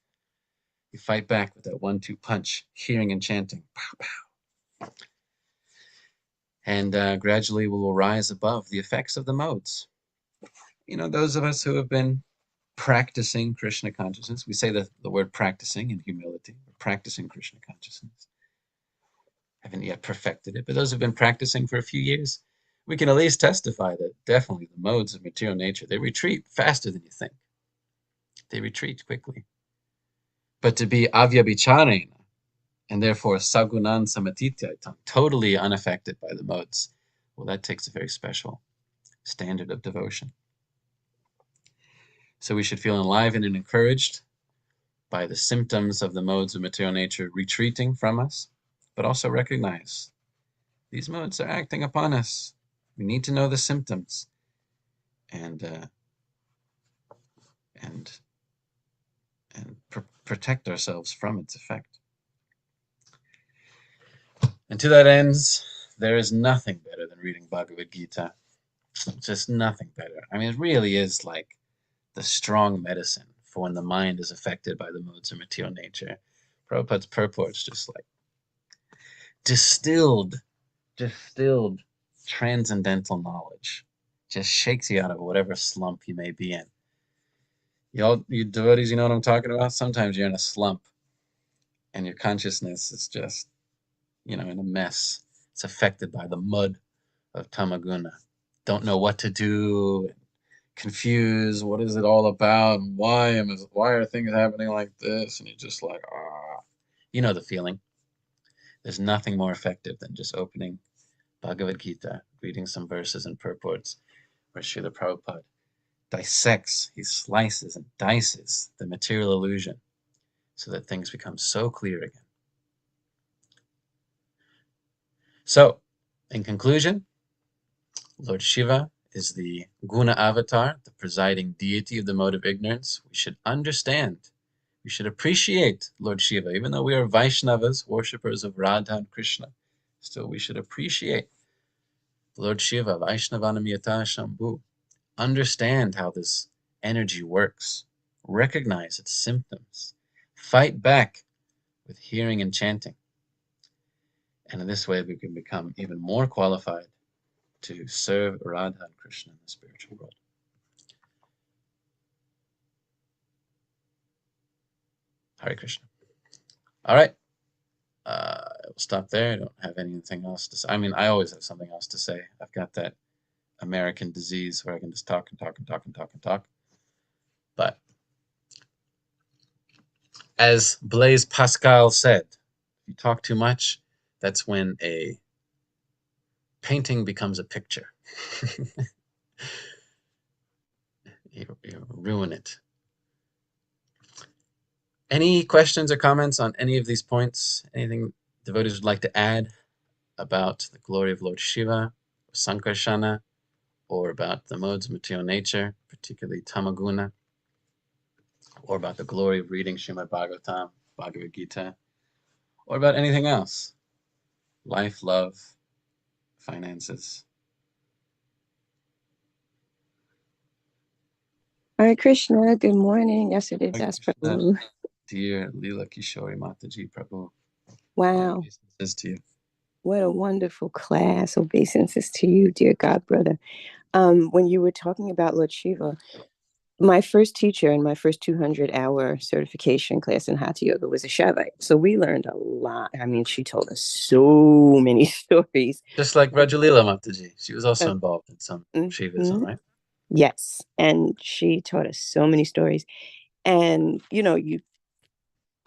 You fight back with that 1-2 punch, hearing and chanting. Pow, pow. And gradually we will rise above the effects of the modes. Those of us who have been practicing Krishna consciousness, we say the word practicing in humility, practicing Krishna consciousness. Haven't yet perfected it, but those who've been practicing for a few years, we can at least testify that definitely the modes of material nature, they retreat faster than you think. They retreat quickly. But to be avyabhicharena, and therefore sagunan samatityatam, totally unaffected by the modes, well, that takes a very special standard of devotion. So we should feel enlivened and encouraged by the symptoms of the modes of material nature retreating from us, but also recognize these modes are acting upon us. We need to know the symptoms and protect ourselves from its effect. And to that ends, There is nothing better than reading Bhagavad Gita. Just nothing better. I mean, it really is like the strong medicine for when the mind is affected by the modes of material nature. Prabhupada's purport's just like distilled, distilled transcendental knowledge. Just shakes you out of whatever slump you may be in. You devotees, you know what I'm talking about? Sometimes you're in a slump and your consciousness is just, in a mess. It's affected by the mud of tamaguna. Don't know what to do, confused. What is it all about? Why are things happening like this? And you're just like, ah, you know the feeling. There's nothing more effective than just opening Bhagavad Gita, reading some verses and purports, where Srila Prabhupada dissects, he slices and dices the material illusion so that things become so clear again. So, in conclusion, Lord Shiva is the Guna avatar, the presiding deity of the mode of ignorance. We should understand, we should appreciate Lord Shiva, even though we are Vaishnavas, worshippers of Radha and Krishna. Still, we should appreciate Lord Shiva, Vaishnavanamyata Shambhu. Understand how this energy works. Recognize its symptoms. Fight back with hearing and chanting. And in this way, we can become even more qualified to serve Radha and Krishna in the spiritual world. Hare Krishna. All right. We'll stop there. I don't have anything else to say. I mean, I always have something else to say. I've got that American disease where I can just talk and talk and talk and talk and talk. But as Blaise Pascal said, if you talk too much, that's when a painting becomes a picture. you ruin it. Any questions or comments on any of these points? Anything devotees would like to add about the glory of Lord Shiva, or Sankarsana, or about the modes of material nature, particularly Tamaguna, or about the glory of reading Srimad Bhagavatam, Bhagavad Gita, or about anything else? Life, love, finances. Hare Krishna, good morning. Yesterday, Hare Das Krishna, Prabhu. dear Leela Kishori Mataji Prabhu. Wow, Obeisances to you. what a wonderful class. Obeisances to you, dear God brother. When you were talking about Lord Shiva, my first teacher in my first 200-hour certification class in Hatha Yoga was a Shaivite. So we learned a lot. I mean, she told us so many stories. Just like Rajalila Mataji. She was also Uh, involved in some Shivism, mhm. right? Yes. And she taught us so many stories. And,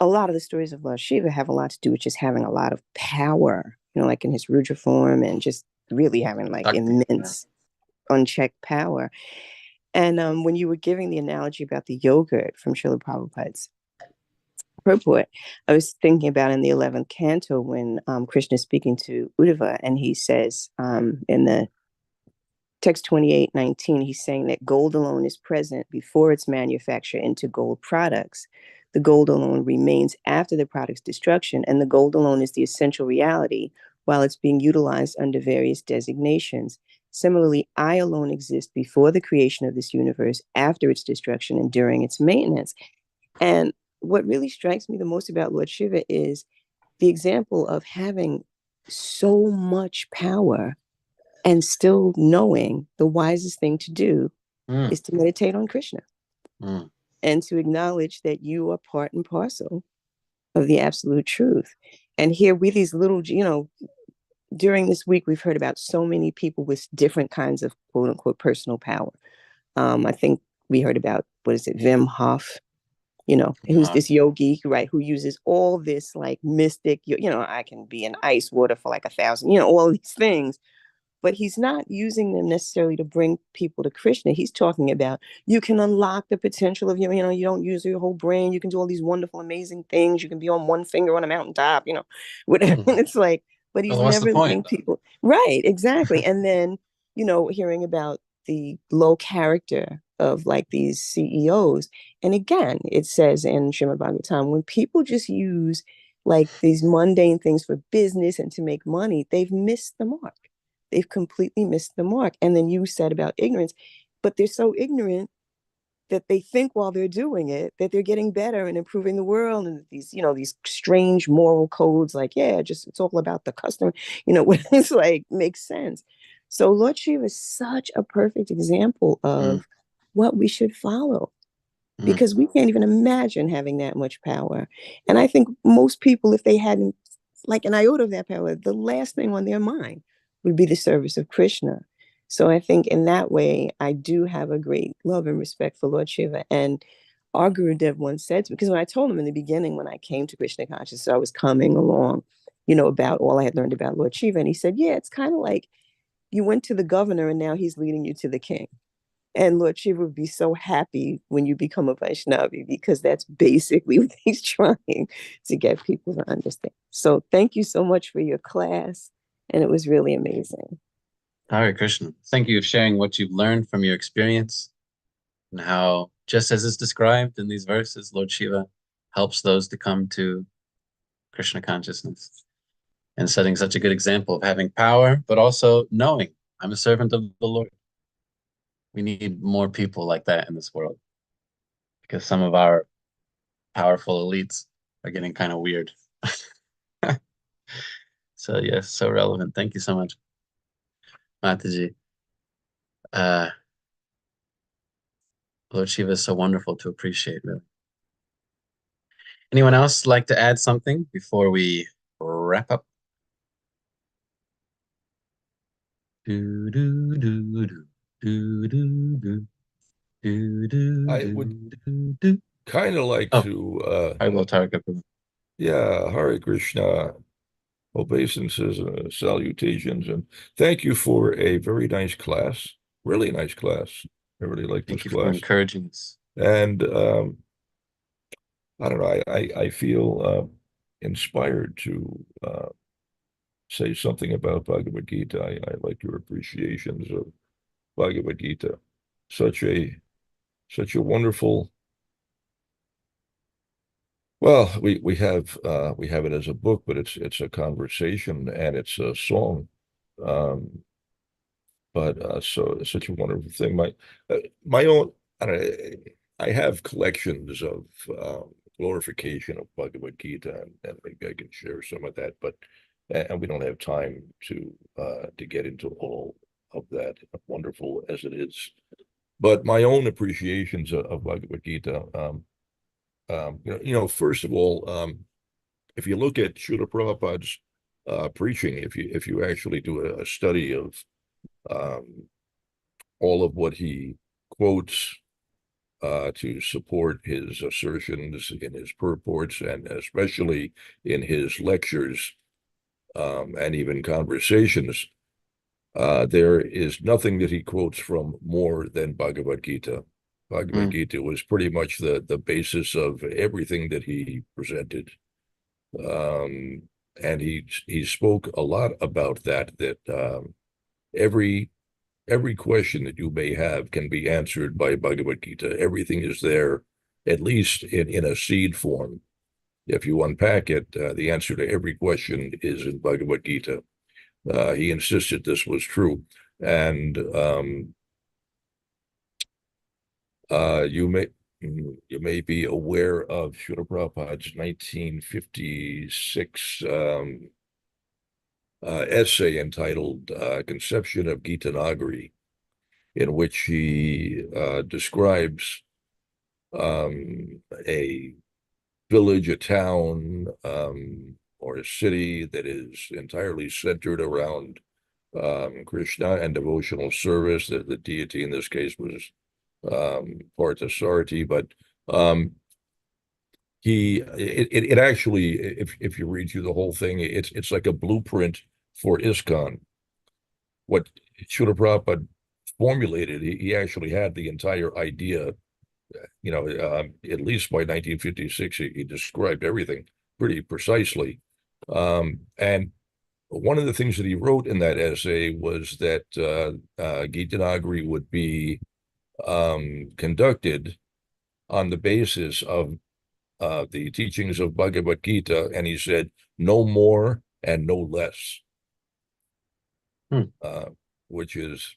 a lot of the stories of Lord Shiva have a lot to do with just having a lot of power, like in his Rudra form and just really having like Shakti, immense unchecked power. And when you were giving the analogy about the yogurt from Srila Prabhupada's purport, I was thinking about in the 11th canto when Krishna is speaking to Uddhava and he says in the text 28:19, he's saying that gold alone is present before its manufacture into gold products. The gold alone remains after the product's destruction, and the gold alone is the essential reality while it's being utilized under various designations. Similarly, I alone exist before the creation of this universe, after its destruction, and during its maintenance. And what really strikes me the most about Lord Shiva is the example of having so much power and still knowing the wisest thing to do Mm, is to meditate on Krishna mm. and to acknowledge that you are part and parcel of the absolute truth. And here we these little, during this week, we've heard about so many people with different kinds of quote unquote personal power. I think we heard about, what is it, Wim Hof, who's this yogi, right, who uses all this like mystic, I can be in ice water for like 1,000, all these things, but he's not using them necessarily to bring people to Krishna. He's talking about you can unlock the potential of you don't use your whole brain. You can do all these wonderful, amazing things. You can be on one finger on a mountaintop, whatever. And it's like, but he's Well, what's the never letting point? people. Right, exactly. And then, hearing about the low character of like these CEOs. And again, it says in Srimad Bhagavatam, when people just use like these mundane things for business and to make money, they've missed the mark. They've completely missed the mark. And then you said about ignorance, but they're so ignorant that they think while they're doing it that they're getting better and improving the world, and these, these strange moral codes, like, yeah, just it's all about the customer, it's like makes sense. So Lord Shiva is such a perfect example Mm, of what we should follow, mm, because we can't even imagine having that much power. And I think most people, if they hadn't like an iota of that power, the last thing on their mind would be the service of Krishna. So I think in that way, I do have a great love and respect for Lord Shiva. And our Gurudev once said to me, because when I told him in the beginning, when I came to Krishna consciousness, so I was coming along, about all I had learned about Lord Shiva. And he said, yeah, it's kind of like you went to the governor and now he's leading you to the king. And Lord Shiva would be so happy when you become a Vaishnavi, because that's basically what he's trying to get people to understand. So thank you so much for your class. And it was really amazing. Hare Krishna. Thank you for sharing what you've learned from your experience and how, just as is described in these verses, Lord Shiva helps those to come to Krishna consciousness, and setting such a good example of having power, but also knowing I'm a servant of the Lord. We need more people like that in this world, because some of our powerful elites are getting kind of weird. So yes, so relevant. Thank you so much, Mataji. Uh, Lord Shiva is so wonderful to appreciate, really. Anyone else like to add something before we wrap up? Do do do do do do do do do I would do do do. kind of like Oh, to, Haribo Taraka Prabhu. yeah, Hare Krishna, obeisances and salutations, and thank you for a very nice class, really nice class. I really like this Thank you for class. encouraging us. And I don't know, I feel inspired to say something about Bhagavad Gita. I like your appreciations of Bhagavad Gita. Such a such a wonderful. Well, we have it as a book, but it's a conversation and it's a song. Um, but so it's such a wonderful thing. My own, I don't know, I have collections of glorification of Bhagavad Gita, and maybe I can share some of that. But and we don't have time to get into all of that, wonderful as it is. But my own appreciations of Bhagavad Gita. First of all, if you look at Srila Prabhupada's preaching, if you actually do a study of um, all of what he quotes to support his assertions in his purports, and especially in his lectures and even conversations, there is nothing that he quotes from more than Bhagavad Gita. Bhagavad Mm, Gita was pretty much the basis of everything that he presented. Um, and he spoke a lot about that every every question that you may have can be answered by Bhagavad Gita. Everything is there, at least in a seed form. If you unpack it, the answer to every question is in Bhagavad Gita. He insisted this was true. And uh, you may you may be aware of Srila Prabhupada's 1956 essay entitled Conception of Gita Nagari, in which he describes a village, a town, or a city that is entirely centered around Krishna and devotional service. The deity in this case was Parthasarathi, but um, it actually, if you read through the whole thing, it's like a blueprint for ISKCON. What Srila Prabhupada formulated, he actually had the entire idea, at least by 1956, he described everything pretty precisely. And one of the things that he wrote in that essay was that Gita Nagari would be conducted on the basis of the teachings of Bhagavad Gita, and he said, no more and no less, which is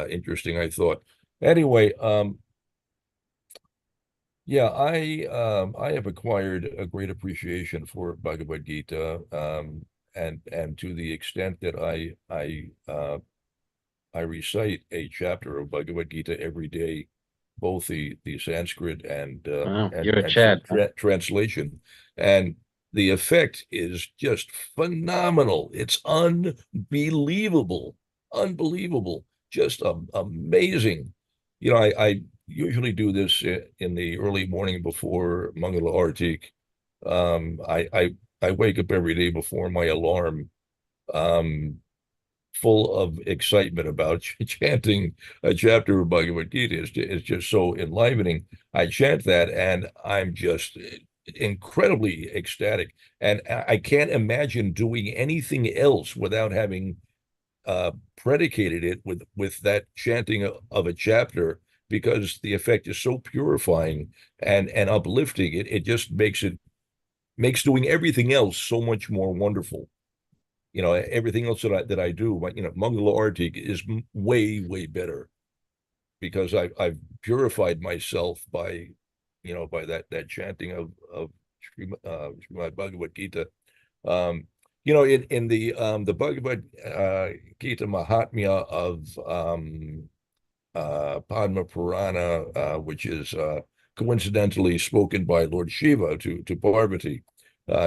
interesting, I thought. Anyway, yeah, I have acquired a great appreciation for Bhagavad Gita, and to the extent that I recite a chapter of Bhagavad Gita every day, both the Sanskrit Wow, and you're a Chad, huh? translation, and the effect is just phenomenal. It's unbelievable, unbelievable, just amazing. You know, I usually do this in the early morning before Mangala Artik. I wake up every day before my alarm. Full of excitement about chanting a chapter of Bhagavad Gita. It's just so enlivening. I chant that, and I'm just incredibly ecstatic. And I can't imagine doing anything else without having predicated it with that chanting of a chapter, because the effect is so purifying and uplifting. It just makes doing everything else so much more wonderful. You know, everything else that I do, you know, Mangala Artik is way better, because I've purified myself by, you know, by that chanting of Srimad Bhagavad Gita. You know, in the Bhagavad Gita Mahatmya of Padma Purana, which is coincidentally spoken by Lord Shiva to Parvati.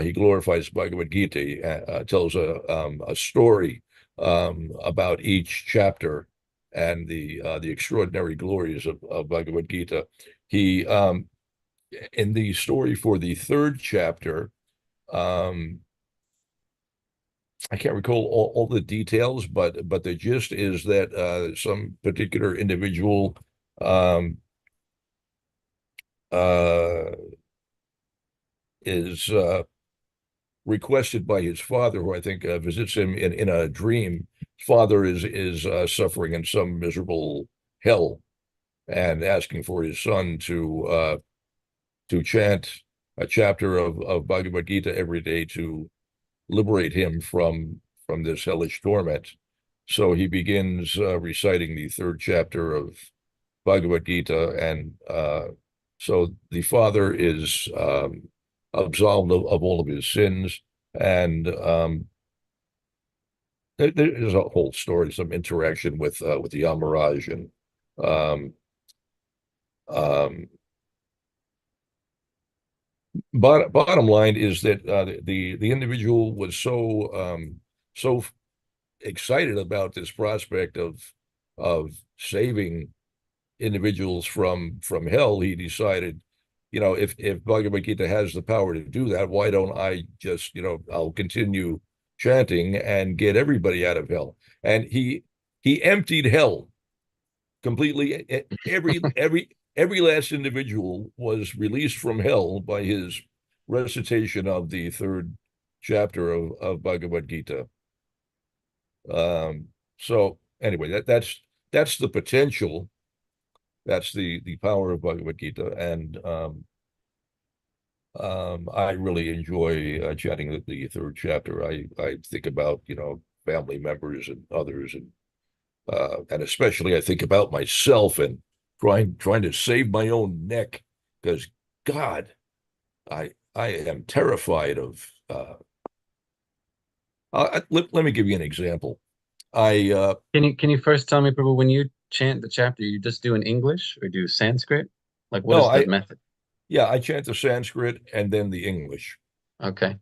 He glorifies Bhagavad Gita, tells a story about each chapter and the extraordinary glories of Bhagavad Gita. He in the story for the third chapter, I can't recall all the details, but the gist is that some particular individual um, uh, is requested by his father, who I think visits him in a dream. Father is suffering in some miserable hell, and asking for his son to chant a chapter of Bhagavad Gita every day to liberate him from this hellish torment. So he begins reciting the third chapter of Bhagavad Gita, and so the father is absolved of all of his sins, and there's a whole story, some interaction with the Yamaraj, and um, um, bottom line is that the individual was so excited about this prospect of saving individuals from hell. He decided, you know, if Bhagavad Gita has the power to do that, why don't I just, you know, I'll continue chanting and get everybody out of hell. And he emptied hell completely. Every last individual was released from hell by his recitation of the third chapter of Bhagavad Gita. So anyway, that's the potential. That's the power of Bhagavad Gita, and I really enjoy chatting the third chapter. I think about, you know, family members and others, and especially I think about myself and trying to save my own neck, because God, I am terrified of. Let me give you an example. I Can you first tell me, Prabhu, when you chant the chapter, you just do in English or do Sanskrit? Like, what no, is the method? yeah, I chant the Sanskrit and then the English. Okay,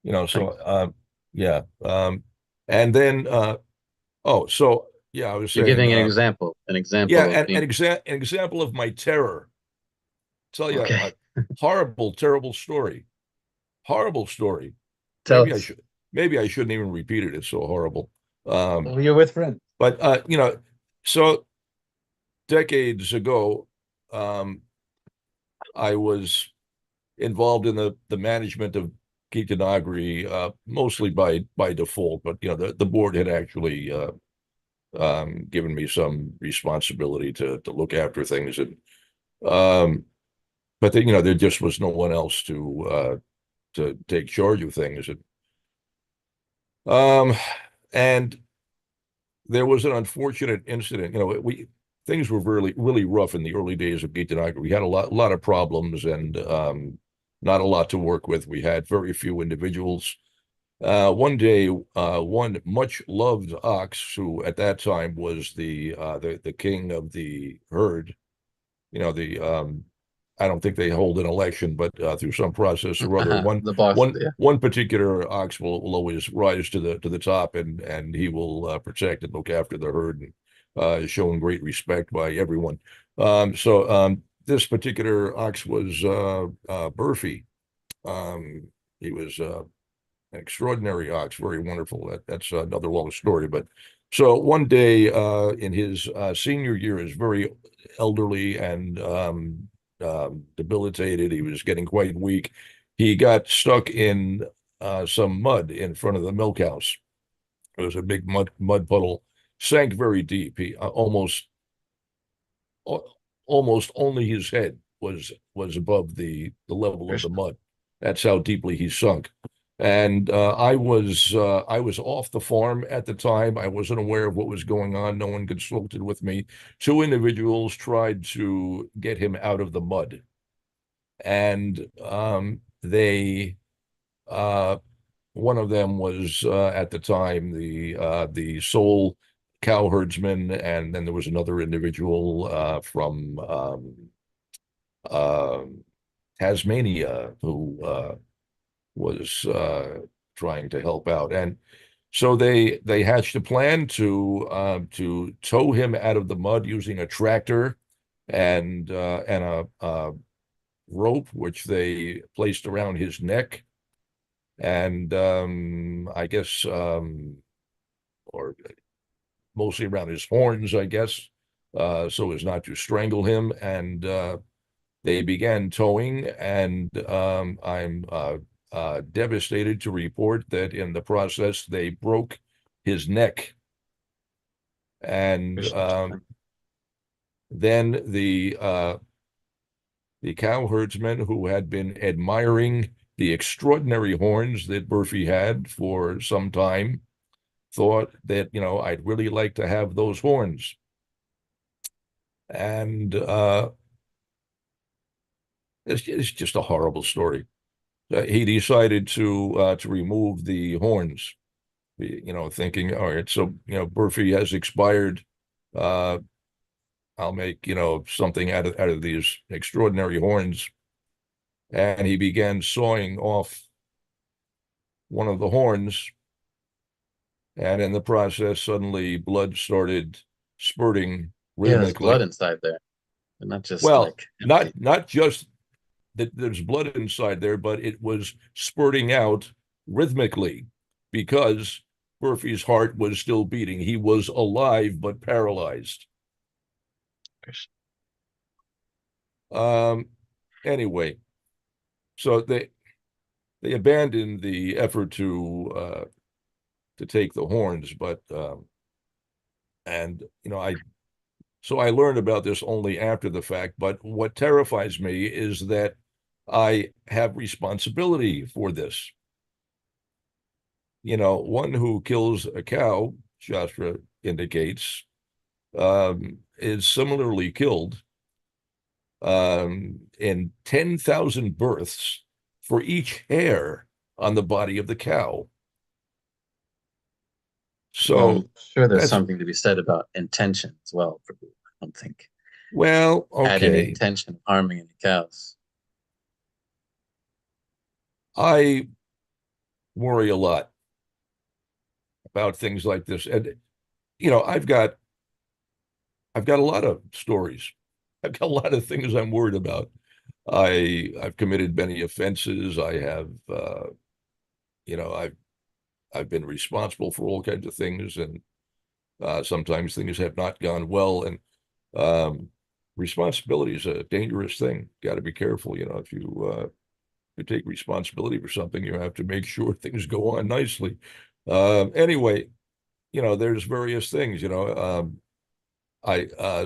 You know, so thanks. yeah, and then oh, so yeah, I was You're saying giving an yeah, example of the. an example of my terror. Tell you Okay, a horrible, terrible story. Horrible story. tell Maybe I us. should maybe I shouldn't even repeat it. It's so horrible. Um, Well, you're with friends. but you know, so decades ago, um, I was involved in the management of Gita Nagari, mostly by default, but you know, the board had actually given me some responsibility to look after things, and um, but there just was no one else to take charge of things. Um, and there was an unfortunate incident. Things were really, really rough in the early days of Gita Nagari. We had a lot of problems and not a lot to work with. We had very few individuals. One day, one much loved ox, who at that time was the king of the herd, the I don't think they hold an election, but through some process or other, one The boss, one yeah. one particular ox will always rise to the top, and he will protect and look after the herd, and is shown great respect by everyone. So this particular ox was Burfi. He was an extraordinary ox, very wonderful. That's another long story. But so one day in his senior year, is very elderly and debilitated. He was getting quite weak. He got stuck in some mud in front of the milk house. It was a big mud puddle, sank very deep. He almost only his head was above the level of the Krishna. mud. That's how deeply he sunk. And I was off the farm at the time. I wasn't aware of what was going on. No one consulted with me. Two individuals tried to get him out of the mud, and they one of them was at the time the sole cow herdsman, and then there was another individual from uh, Tasmania who was trying to help out. And so they hatched a plan to tow him out of the mud using a tractor and a rope, which they placed around his neck, and I guess or mostly around his horns, I guess, so as not to strangle him. And they began towing, and I'm devastated to report that in the process they broke his neck. And Krishna. then the cow herdsman, who had been admiring the extraordinary horns that Burfi had for some time, thought that, I'd really like to have those horns. And it's just a horrible story. He decided to remove the horns, thinking, all right, so Burfi has expired. Uh, I'll make something out of these extraordinary horns, and he began sawing off one of the horns, and in the process, suddenly blood started spurting Yeah, there's blood rhythmically. inside there, and not just Well, like not empty. not just that there's blood inside there, but it was spurting out rhythmically because Murphy's heart was still beating. He was alive but paralyzed. Krishna. Um, anyway, so they abandoned the effort to take the horns, but and I learned about this only after the fact. But what terrifies me is that I have responsibility for this. One who kills a cow, Shastra indicates, is similarly killed in 10,000 births for each hair on the body of the cow. Well, I'm So sure there's that's, something to be said about intention as well. I don't think well, had any okay. intention of harming any cows. I worry a lot about things like this. And, I've got a lot of stories. I've got a lot of things I'm worried about. I've committed many offenses. I have, I've been responsible for all kinds of things, and sometimes things have not gone well. And responsibility is a dangerous thing. Got to be careful. If you take responsibility for something, you have to make sure things go on nicely. Anyway, there's various things.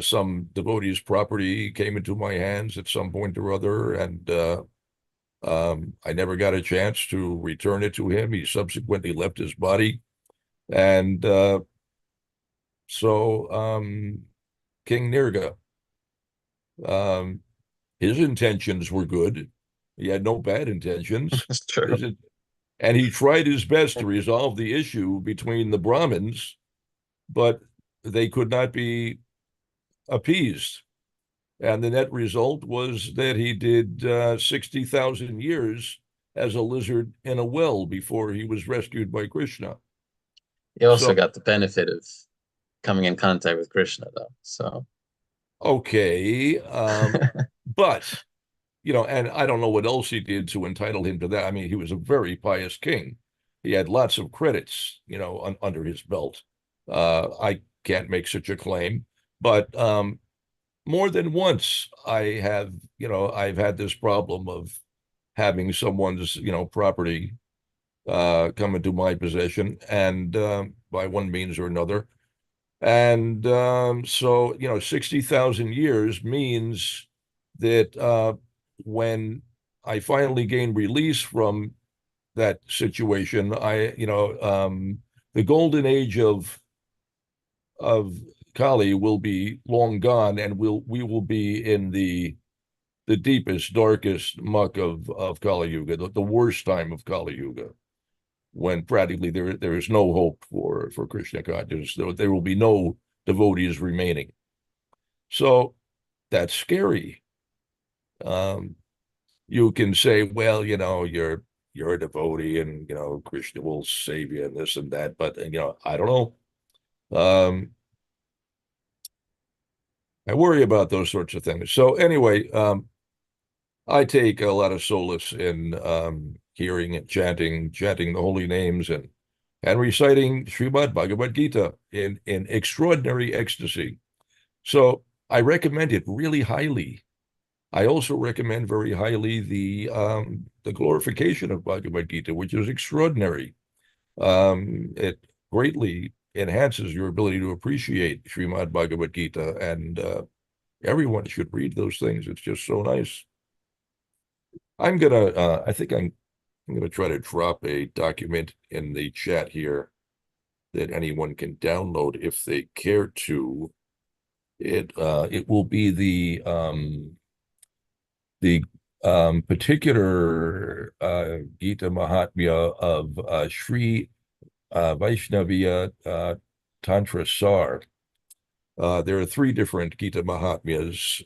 some devotee's property came into my hands at some point or other, and I never got a chance to return it to him. He subsequently left his body, and so King Nirga, um, his intentions were good. He had no bad intentions. That's true. And he tried his best to resolve the issue between the Brahmins, but they could not be appeased. And the net result was that he did 60,000 years as a lizard in a well before he was rescued by Krishna. He also So, got the benefit of coming in contact with Krishna, though. So, okay. But, and I don't know what else he did to entitle him to that. I mean, he was a very pious king. He had lots of credits, under his belt. I can't make such a claim, but more than once I've had this problem of having someone's, property come into my possession, and by one means or another. And so, 60,000 years means that when I finally gain release from that situation, the golden age of Kali will be long gone, and we will be in the deepest, darkest muck of Kali Yuga, the worst time of Kali Yuga, when practically there is no hope for Krishna consciousness. There will be no devotees remaining. So that's scary. You can say, well, you're a devotee, and Krishna will save you and this and that, but I don't know. I worry about those sorts of things. So anyway, I take a lot of solace in hearing and chanting the holy names, and reciting Srimad Bhagavad Gita in extraordinary ecstasy. So I recommend it really highly. I also recommend very highly the glorification of Bhagavad Gita, which is extraordinary. It greatly enhances your ability to appreciate Srimad Bhagavad Gita, and everyone should read those things. It's just so nice. I think I'm gonna try to drop a document in the chat here that anyone can download if they care to. It will be the particular Gita Mahatmya of Sri Vaishnaviya Tantra Sar. There are three different Gita Mahatmyas.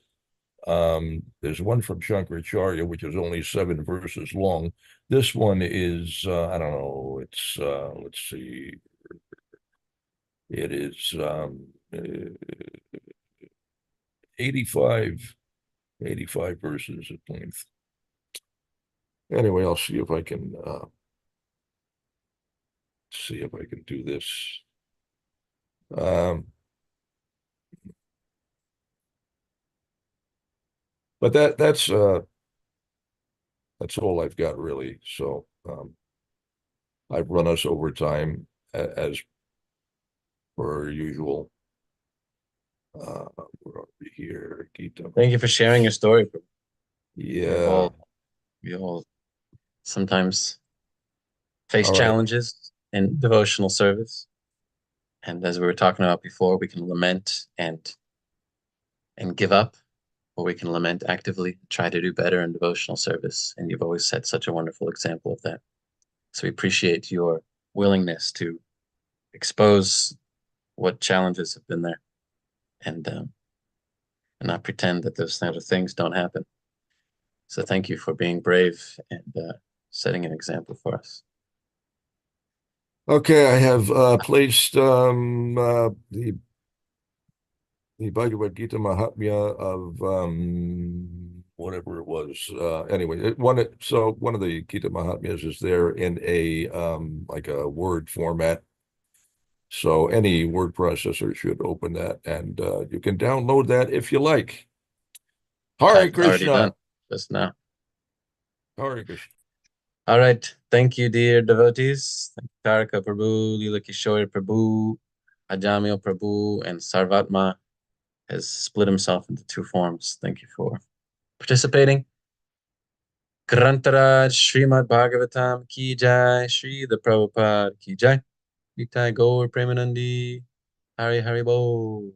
There's one from Shankaracharya, which is only 7 verses long. This one is, I don't know, it's, let's see, it is 85 verses at length. Anyway, I'll see if I can do this. But that's all I've got, really. So I've run us over time as per usual. We're over here, Gita. thank you for sharing your story. Yeah. We all sometimes face All right. challenges in devotional service. And as we were talking about before, we can lament and give up, or we can lament actively, try to do better in devotional service. And you've always set such a wonderful example of that. So we appreciate your willingness to expose what challenges have been there, and not pretend that those kind of things don't happen. So thank you for being brave and setting an example for us. Okay, I have placed the Bhagavad Gita Mahatmya of whatever it was. Anyway, one of the Gita Mahatmyas is there in a like a Word format. So any word processor should open that, and you can download that if you like. Hare I've already done Krishna. just now. Hare Krishna. All right. Thank you, dear devotees. Thank you, Taraka Prabhu, Lila Kishore Prabhu, Ajamil Prabhu, and Sarvatma. has split himself into two forms. Thank you for participating. Grantaraj Srimad Bhagavatam Ki Jai, Shri the Prabhupada Ki Jai, Nitai Gaur Premanandi, Hari Hari Bo.